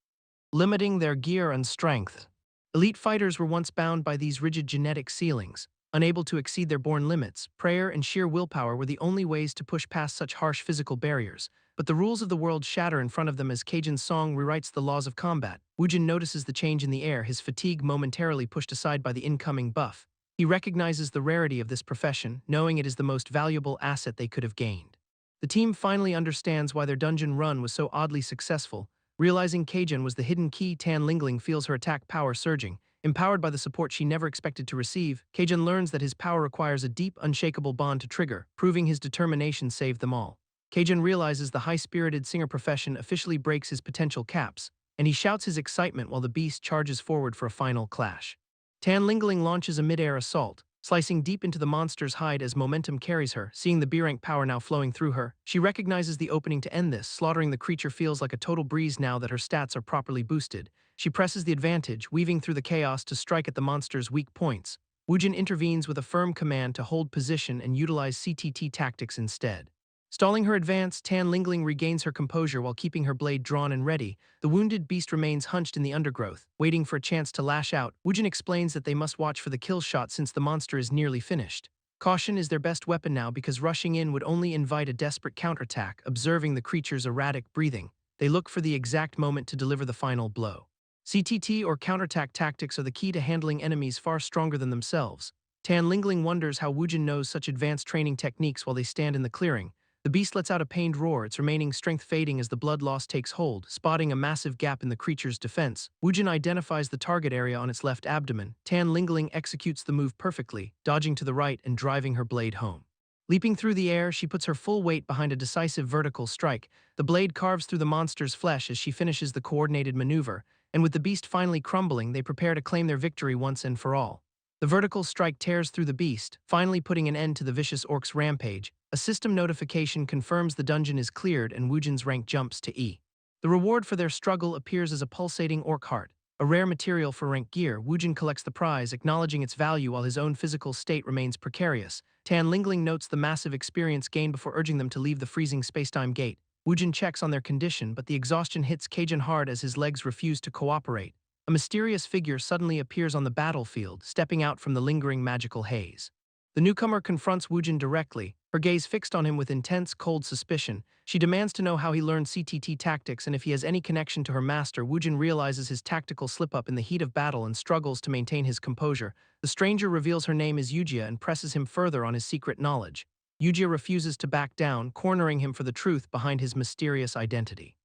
limiting their gear and strength. Elite fighters were once bound by these rigid genetic ceilings. Unable to exceed their born limits, prayer and sheer willpower were the only ways to push past such harsh physical barriers. But the rules of the world shatter in front of them as Kajun's song rewrites the laws of combat. Woojin notices the change in the air, his fatigue momentarily pushed aside by the incoming buff. He recognizes the rarity of this profession, knowing it is the most valuable asset they could have gained. The team finally understands why their dungeon run was so oddly successful. Realizing Kajun was the hidden key, Tan Lingling feels her attack power surging. Empowered by the support she never expected to receive, Kajun learns that his power requires a deep, unshakable bond to trigger, proving his determination saved them all. Kajun realizes the high-spirited singer profession officially breaks his potential caps, and he shouts his excitement while the beast charges forward for a final clash. Tan Lingling launches a mid-air assault, slicing deep into the monster's hide as momentum carries her. Seeing the B-rank power now flowing through her, she recognizes the opening to end this. Slaughtering the creature feels like a total breeze now that her stats are properly boosted. She presses the advantage, weaving through the chaos to strike at the monster's weak points. Wujin intervenes with a firm command to hold position and utilize CTT tactics instead. Stalling her advance, Tan Lingling regains her composure while keeping her blade drawn and ready. The wounded beast remains hunched in the undergrowth, waiting for a chance to lash out. Wujin explains that they must watch for the kill shot since the monster is nearly finished. Caution is their best weapon now because rushing in would only invite a desperate counterattack. Observing the creature's erratic breathing, they look for the exact moment to deliver the final blow. CTT or counterattack tactics are the key to handling enemies far stronger than themselves. Tan Lingling wonders how Wujin knows such advanced training techniques while they stand in the clearing. The beast lets out a pained roar, its remaining strength fading as the blood loss takes hold. Spotting a massive gap in the creature's defense, Wujin identifies the target area on its left abdomen. Tan Lingling executes the move perfectly, dodging to the right and driving her blade home. Leaping through the air, she puts her full weight behind a decisive vertical strike. The blade carves through the monster's flesh as she finishes the coordinated maneuver, and with the beast finally crumbling, they prepare to claim their victory once and for all. The vertical strike tears through the beast, finally putting an end to the vicious orc's rampage. A system notification confirms the dungeon is cleared and Wujin's rank jumps to E. The reward for their struggle appears as a pulsating orc heart. A rare material for rank gear, Wujin collects the prize, acknowledging its value while his own physical state remains precarious. Tan Lingling notes the massive experience gained before urging them to leave the freezing spacetime gate. Wujin checks on their condition, but the exhaustion hits Kajun hard as his legs refuse to cooperate. A mysterious figure suddenly appears on the battlefield, stepping out from the lingering magical haze. The newcomer confronts Wujin directly, her gaze fixed on him with intense, cold suspicion. She demands to know how he learned CTT tactics and if he has any connection to her master. Wujin realizes his tactical slip-up in the heat of battle and struggles to maintain his composure. The stranger reveals her name is Yujia and presses him further on his secret knowledge. Yujia refuses to back down, cornering him for the truth behind his mysterious identity.